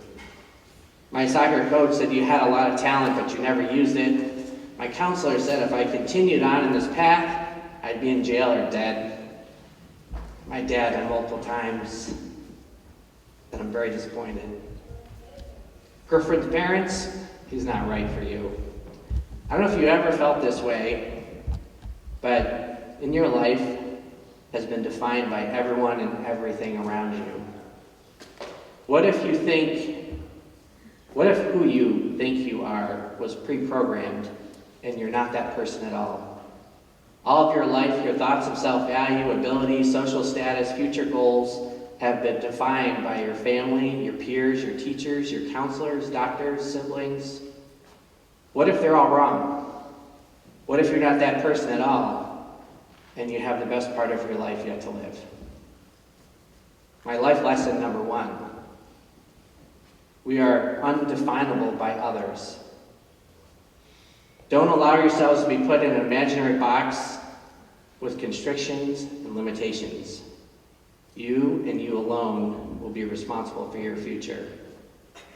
My soccer coach said you had a lot of talent, but you never used it. My counselor said if I continued on in this path, I'd be in jail or dead. My dad had multiple times that I'm very disappointed. Girlfriend's parents, he's not right for you. I don't know if you ever felt this way, but in your life has been defined by everyone and everything around you. What if who you think you are was pre-programmed and you're not that person at all? All of your life, your thoughts of self-value, ability, social status, future goals have been defined by your family, your peers, your teachers, your counselors, doctors, siblings. What if they're all wrong? What if you're not that person at all and you have the best part of your life yet to live? My life lesson number 1. We are undefinable by others. Don't allow yourselves to be put in an imaginary box with constrictions and limitations. You and you alone will be responsible for your future.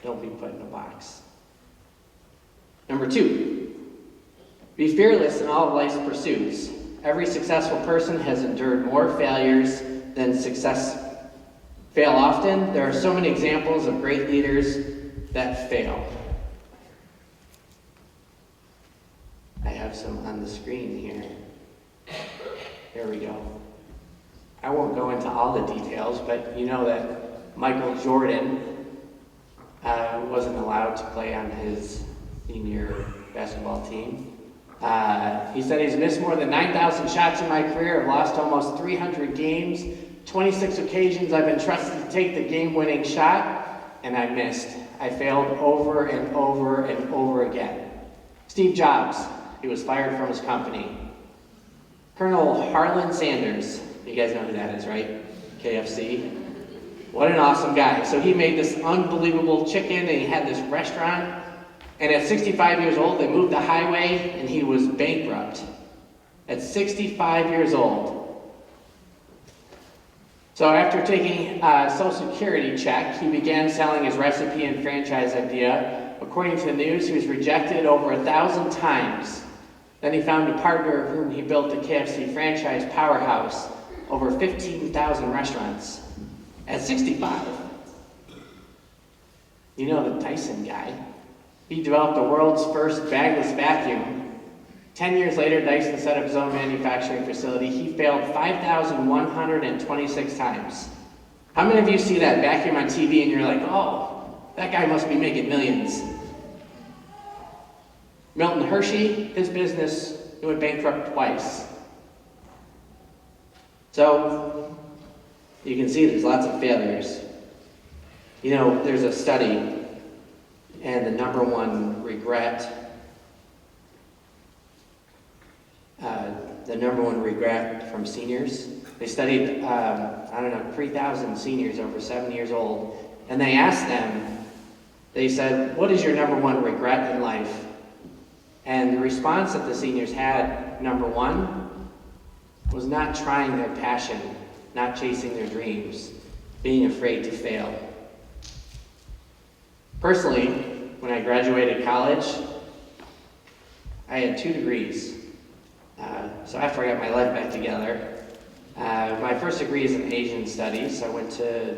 Don't be put in a box. Number 2, be fearless in all of life's pursuits. Every successful person has endured more failures than success. Fail often. There are so many examples of great leaders that fail. I have some on the screen here. There we go. I won't go into all the details, but you know that Michael Jordan wasn't allowed to play on his senior basketball team. He said he's missed more than 9,000 shots in my career, I've lost almost 300 games, 26 occasions I've been trusted to take the game-winning shot, and I missed. I failed over and over and over again. Steve Jobs, he was fired from his company. Colonel Harlan Sanders, you guys know who that is, right? KFC. What an awesome guy. So he made this unbelievable chicken, and he had this restaurant, and at 65 years old, they moved the highway, and he was bankrupt. At 65 years old. So after taking a Social Security check, he began selling his recipe and franchise idea. According to the news, he was rejected over 1,000 times. Then he found a partner of whom he built the KFC franchise powerhouse, over 15,000 restaurants. At 65. You know the Dyson guy. He developed the world's first bagless vacuum. 10 years later, Dyson set up his own manufacturing facility. He failed 5,126 times. How many of you see that vacuum on TV and you're like, oh, that guy must be making millions? Milton Hershey, his business, he went bankrupt twice. So, you can see there's lots of failures. You know, there's a study, and the number one regret from seniors. They studied, 3,000 seniors over 7 years old, and they asked them, they said, what is your number one regret in life? And the response that the seniors had, number one, was not trying their passion, not chasing their dreams, being afraid to fail. Personally, when I graduated college, I had 2 degrees. So after I got my life back together, my first degree is in Asian studies. I went to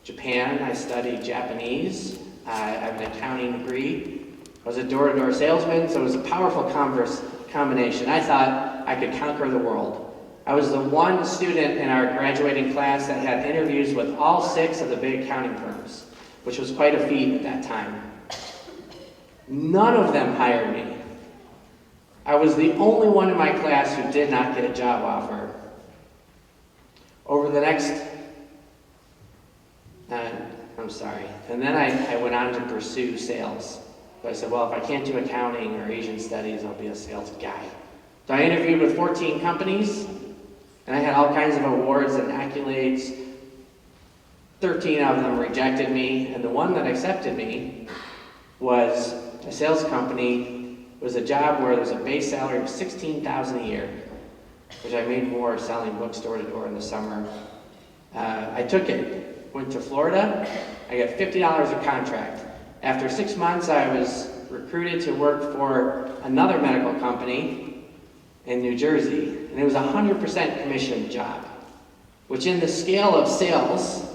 Japan, I studied Japanese. I have an accounting degree. I was a door-to-door salesman, so it was a powerful combination. I thought I could conquer the world. I was the one student in our graduating class that had interviews with all 6 of the big accounting firms, which was quite a feat at that time. None of them hired me. I was the only one in my class who did not get a job offer. Over the next, and then I went on to pursue sales. So I said, well, if I can't do accounting or Asian studies, I'll be a sales guy. So I interviewed with 14 companies, and I had all kinds of awards and accolades. 13 of them rejected me, and the one that accepted me was a sales company. It was a job where there was a base salary of $16,000 a year, which I made more selling books door to door in the summer. I took it, went to Florida. I got $50 a contract. After 6 months, I was recruited to work for another medical company in New Jersey, and it was a 100% commission job, which in the scale of sales,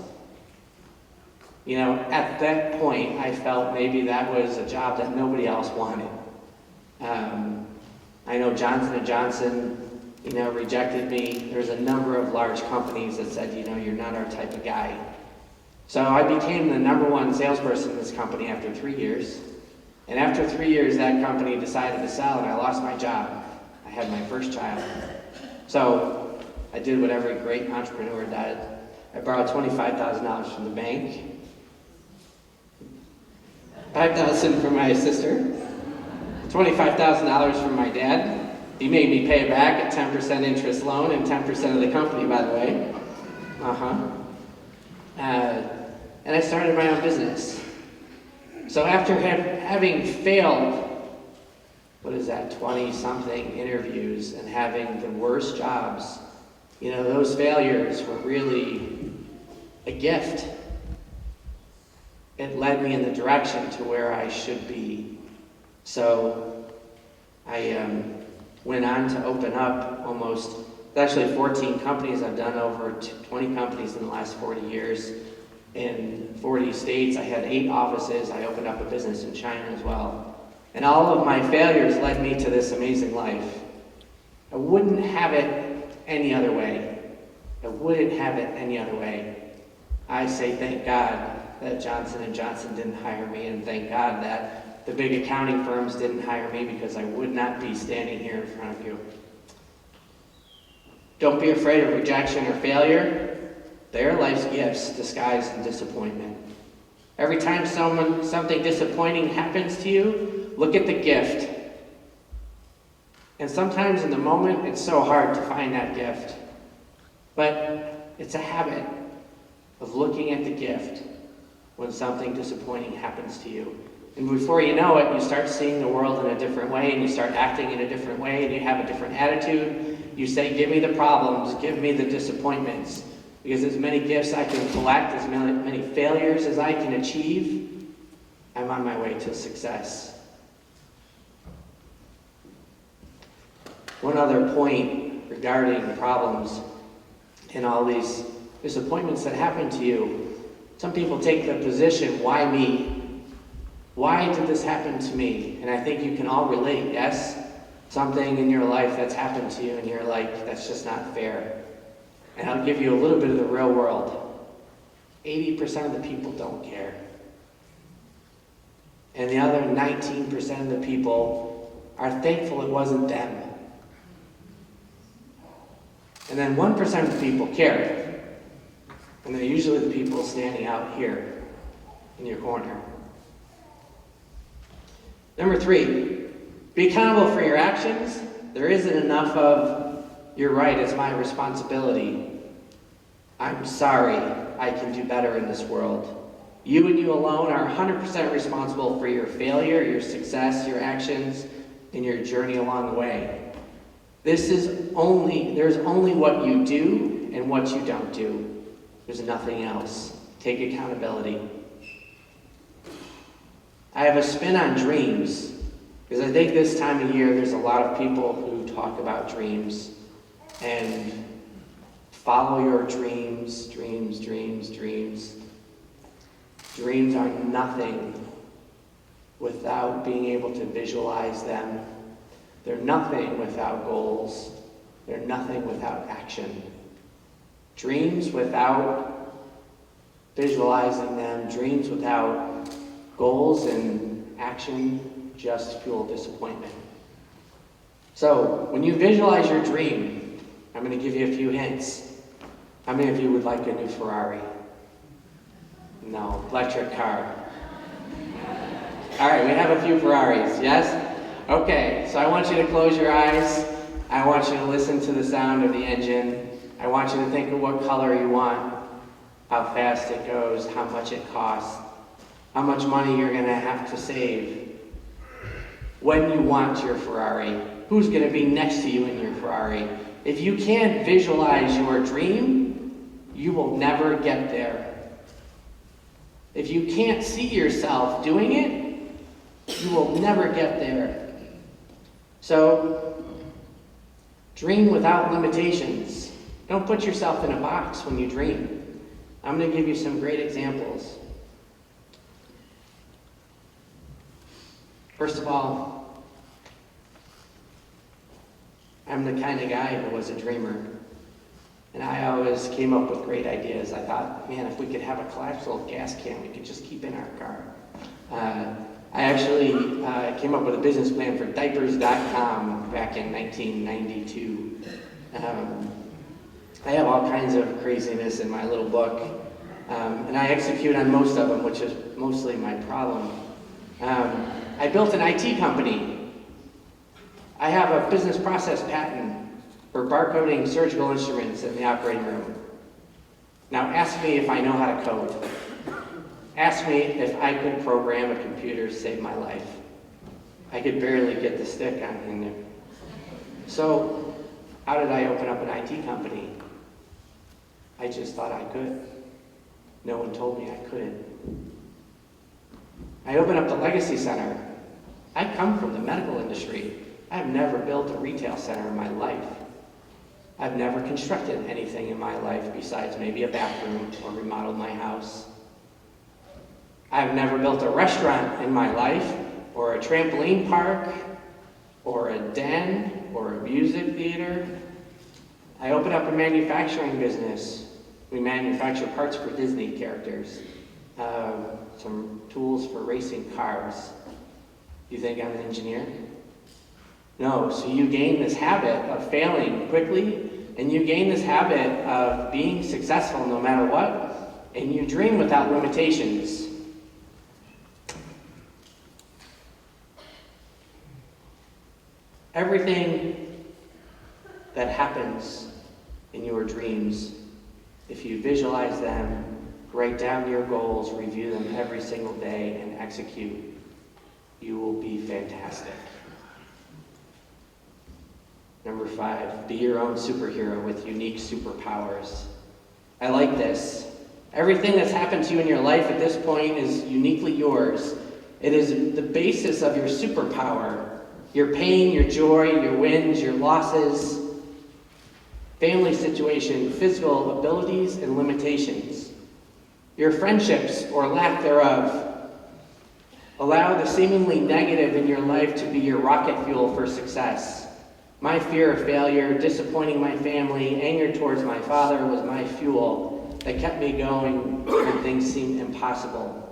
you know, at that point, I felt maybe that was a job that nobody else wanted. I know Johnson & Johnson, you know, rejected me. There's a number of large companies that said, you know, you're not our type of guy. So I became the number one salesperson in this company after 3 years. And after 3 years, that company decided to sell, and I lost my job. I had my first child. So I did what every great entrepreneur did. I borrowed $25,000 from the bank, $5,000 from my sister, $25,000 from my dad. He made me pay it back at 10% interest loan and 10% of the company, by the way. And I started my own business. So after having failed, 20-something interviews and having the worst jobs, you know, those failures were really a gift. It led me in the direction to where I should be. So I went on to open up actually 14 companies. I've done over 20 companies in the last 40 years. In 40 states, I had 8 offices. I opened up a business in China as well. And all of my failures led me to this amazing life. I wouldn't have it any other way. I wouldn't have it any other way. I say thank God that Johnson & Johnson didn't hire me, and thank God that the big accounting firms didn't hire me, because I would not be standing here in front of you. Don't be afraid of rejection or failure. They are life's gifts disguised in disappointment. Every time something disappointing happens to you, look at the gift. And sometimes in the moment, it's so hard to find that gift. But it's a habit of looking at the gift when something disappointing happens to you. And before you know it, you start seeing the world in a different way, and you start acting in a different way, and you have a different attitude. You say, give me the problems, give me the disappointments. Because as many gifts I can collect, as many failures as I can achieve, I'm on my way to success. One other point regarding problems and all these disappointments that happen to you. Some people take the position, why me? Why did this happen to me? And I think you can all relate, yes? Something in your life that's happened to you and you're like, that's just not fair. And I'll give you a little bit of the real world. 80% of the people don't care. And the other 19% of the people are thankful it wasn't them. And then 1% of the people care. And they're usually the people standing out here in your corner. Number 3, be accountable for your actions. There isn't enough of, you're right, it's my responsibility. I'm sorry, I can do better in this world. You and you alone are 100% responsible for your failure, your success, your actions, and your journey along the way. There's only what you do and what you don't do. There's nothing else. Take accountability. I have a spin on dreams, because I think this time of year there's a lot of people who talk about dreams and follow your dreams, dreams, dreams, dreams. Dreams are nothing without being able to visualize them. They're nothing without goals. They're nothing without action. Dreams without visualizing them, dreams without goals and action just fuel disappointment. So, when you visualize your dream, I'm going to give you a few hints. How many of you would like a new Ferrari? No, electric car. All right, we have a few Ferraris, yes? Okay, so I want you to close your eyes. I want you to listen to the sound of the engine. I want you to think of what color you want, how fast it goes, how much it costs, how much money you're going to have to save. When you want your Ferrari, who's going to be next to you in your Ferrari? If you can't visualize your dream, you will never get there. If you can't see yourself doing it, you will never get there. So, dream without limitations. Don't put yourself in a box when you dream. I'm going to give you some great examples. First of all, I'm the kind of guy who was a dreamer. And I always came up with great ideas. I thought, man, if we could have a collapsible gas can we could just keep in our car. I actually came up with a business plan for diapers.com back in 1992. I have all kinds of craziness in my little book, and I execute on most of them, which is mostly my problem. I built an IT company. I have a business process patent for barcoding surgical instruments in the operating room. Now ask me if I know how to code. Ask me if I could program a computer to save my life. I could barely get the stick on in there. So, how did I open up an IT company? I just thought I could. No one told me I couldn't. I opened up the Legacy Center. I come from the medical industry. I've never built a retail center in my life. I've never constructed anything in my life besides maybe a bathroom or remodeled my house. I've never built a restaurant in my life, or a trampoline park, or a den, or a music theater. I opened up a manufacturing business. We manufacture parts for Disney characters, some tools for racing cars. You think I'm an engineer? No, so you gain this habit of failing quickly and you gain this habit of being successful no matter what, and you dream without limitations. Everything that happens in your dreams, if you visualize them, write down your goals, review them every single day, and execute, you will be fantastic. Number 5, be your own superhero with unique superpowers. I like this. Everything that's happened to you in your life at this point is uniquely yours. It is the basis of your superpower. Your pain, your joy, your wins, your losses, family situation, physical abilities, and limitations. Your friendships or lack thereof. Allow the seemingly negative in your life to be your rocket fuel for success. My fear of failure, disappointing my family, anger towards my father was my fuel that kept me going when things seemed impossible.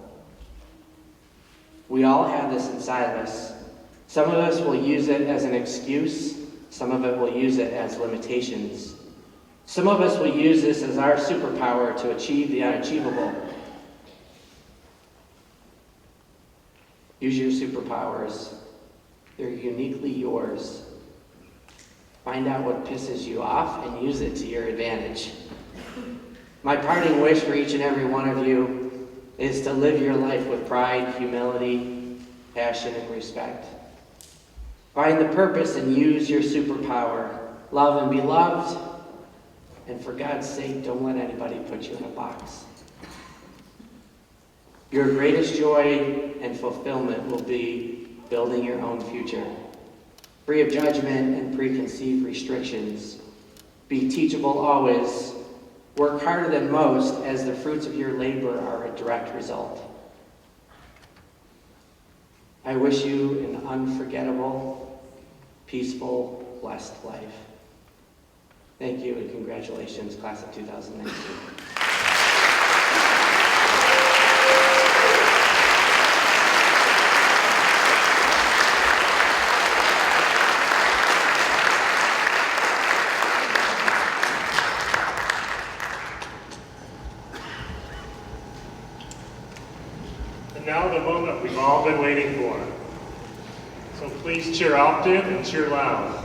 We all have this inside of us. Some of us will use it as an excuse. Some of it will use it as limitations. Some of us will use this as our superpower to achieve the unachievable. Use your superpowers. They're uniquely yours. Find out what pisses you off and use it to your advantage. My parting wish for each and every one of you is to live your life with pride, humility, passion, and respect. Find the purpose and use your superpower. Love and be loved. And for God's sake, don't let anybody put you in a box. Your greatest joy and fulfillment will be building your own future, free of judgment and preconceived restrictions. Be teachable always. Work harder than most, as the fruits of your labor are a direct result. I wish you an unforgettable, peaceful, blessed life. Thank you and congratulations, class of 2019. And now the moment we've all been waiting for. So please cheer often and cheer loud.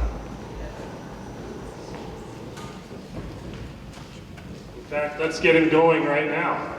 In fact, let's get him going right now.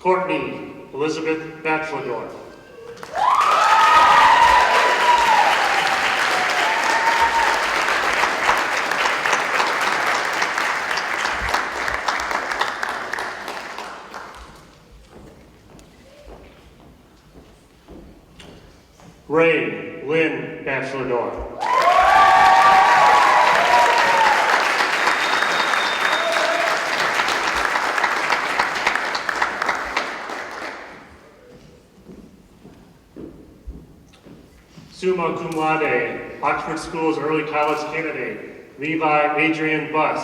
Courtney Elizabeth Bachelor. Ray Lynn Bachelor. Summa cum laude, Oxford School's early college candidate, Levi Adrian Buss.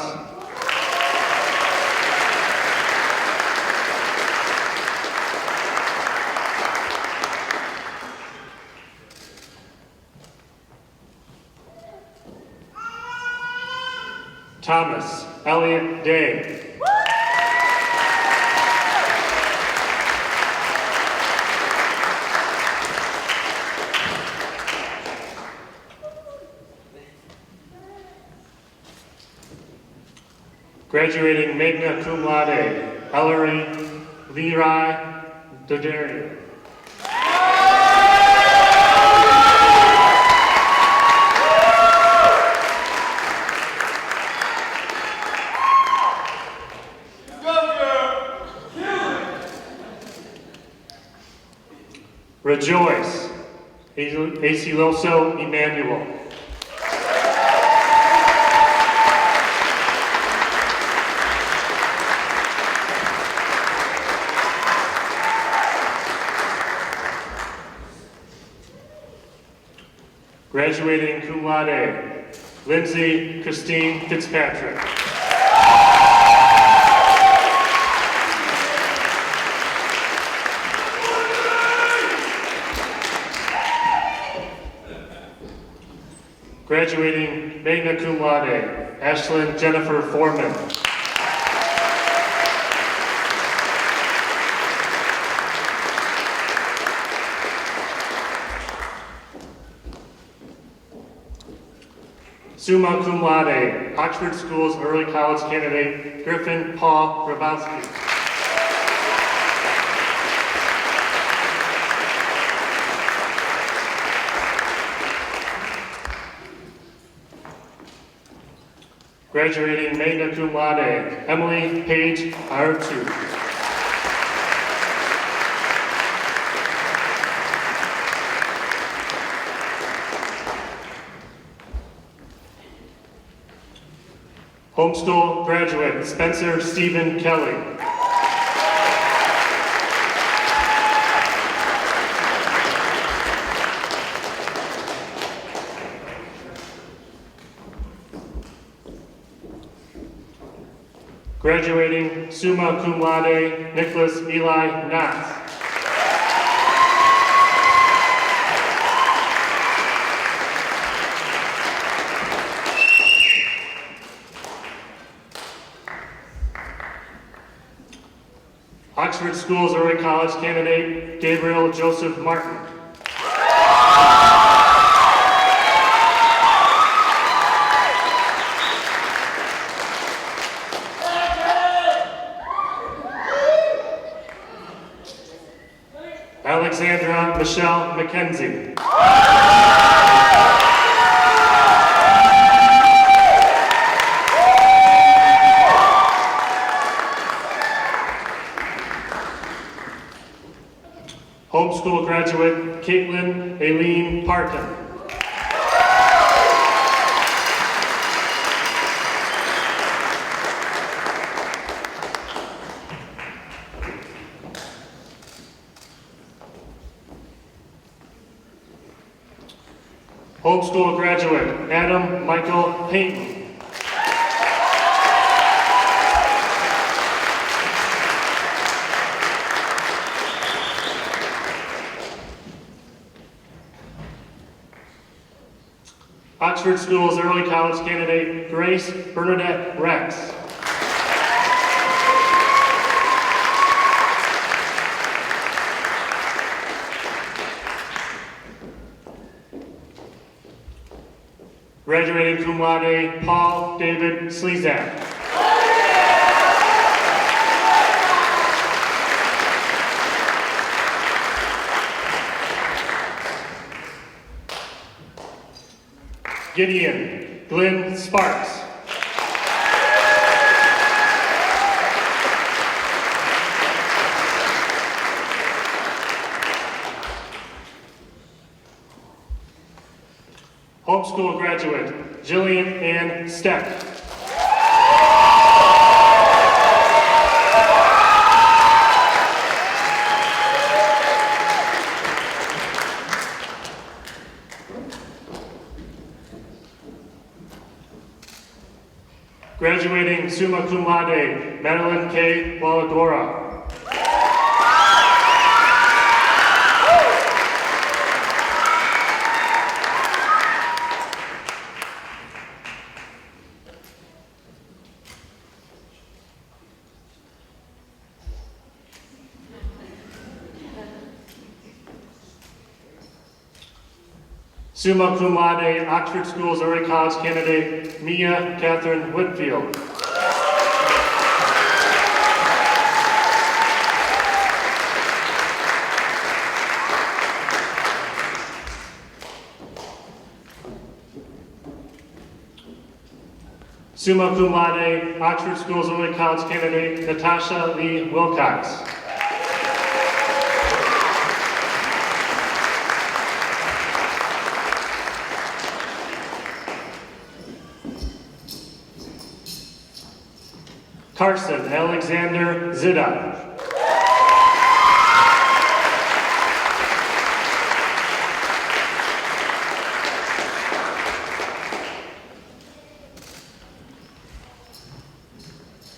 Thomas Elliott Day. Graduating magna cum laude, Ellery Leroy Dodarian. Rejoice, Asiloso Emmanuel. Graduating cum laude, Lindsay Christine Fitzpatrick. Graduating magna cum laude, Ashlyn Jennifer Foreman. Summa cum laude, Oxford Schools Early College candidate, Griffin Paul Grabowski. Graduating magna cum laude, Emily Page Artu. Homeschool graduate, Spencer Stephen Kelly. Graduating summa cum laude, Nicholas Eli Knott. Oxford Schools Early College candidate, Gabriel Joseph Martin. Alexandra Michelle McKenzie. Homeschool graduate, Caitlin Aileen Parkin. Homeschool graduate, Adam Michael Payton. Oxford Schools Early College candidate, Grace Bernadette Rex. Graduating cum laude, Paul David Slezak. Gideon Glenn Sparks. Homeschool graduate, Jillian Ann Steck. Graduating summa cum laude, Madeline K. Walagora. Summa cum laude, Oxford Schools Early College candidate, Mia Catherine Whitfield. Summa cum laude, Oxford Schools Early College candidate, Natasha Lee Wilcox. Carson Alexander Zidai.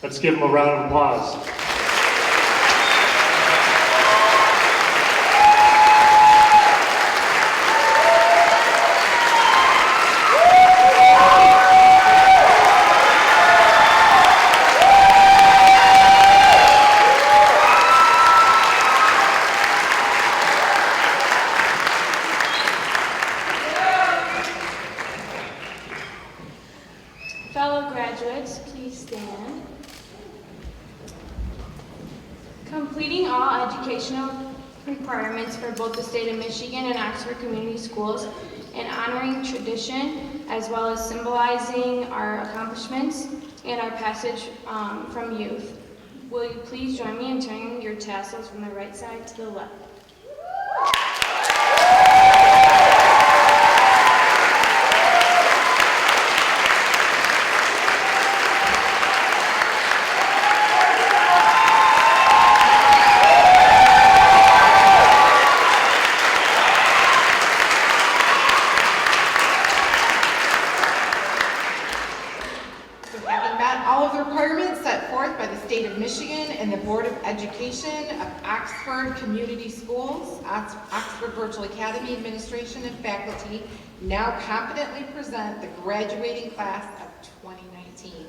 Let's give him a round of applause. Fellow graduates, please stand. Completing all educational requirements for both the state of Michigan and Oxford Community Schools and honoring tradition as well as symbolizing our accomplishments and our passage from youth. Will you please join me in turning your tassels from the right side to the left? Having met all of the requirements set forth by the State of Michigan and the Board of Education of Oxford Community Schools, Oxford Virtual Academy Administration and faculty now competently present the graduating class of 2019.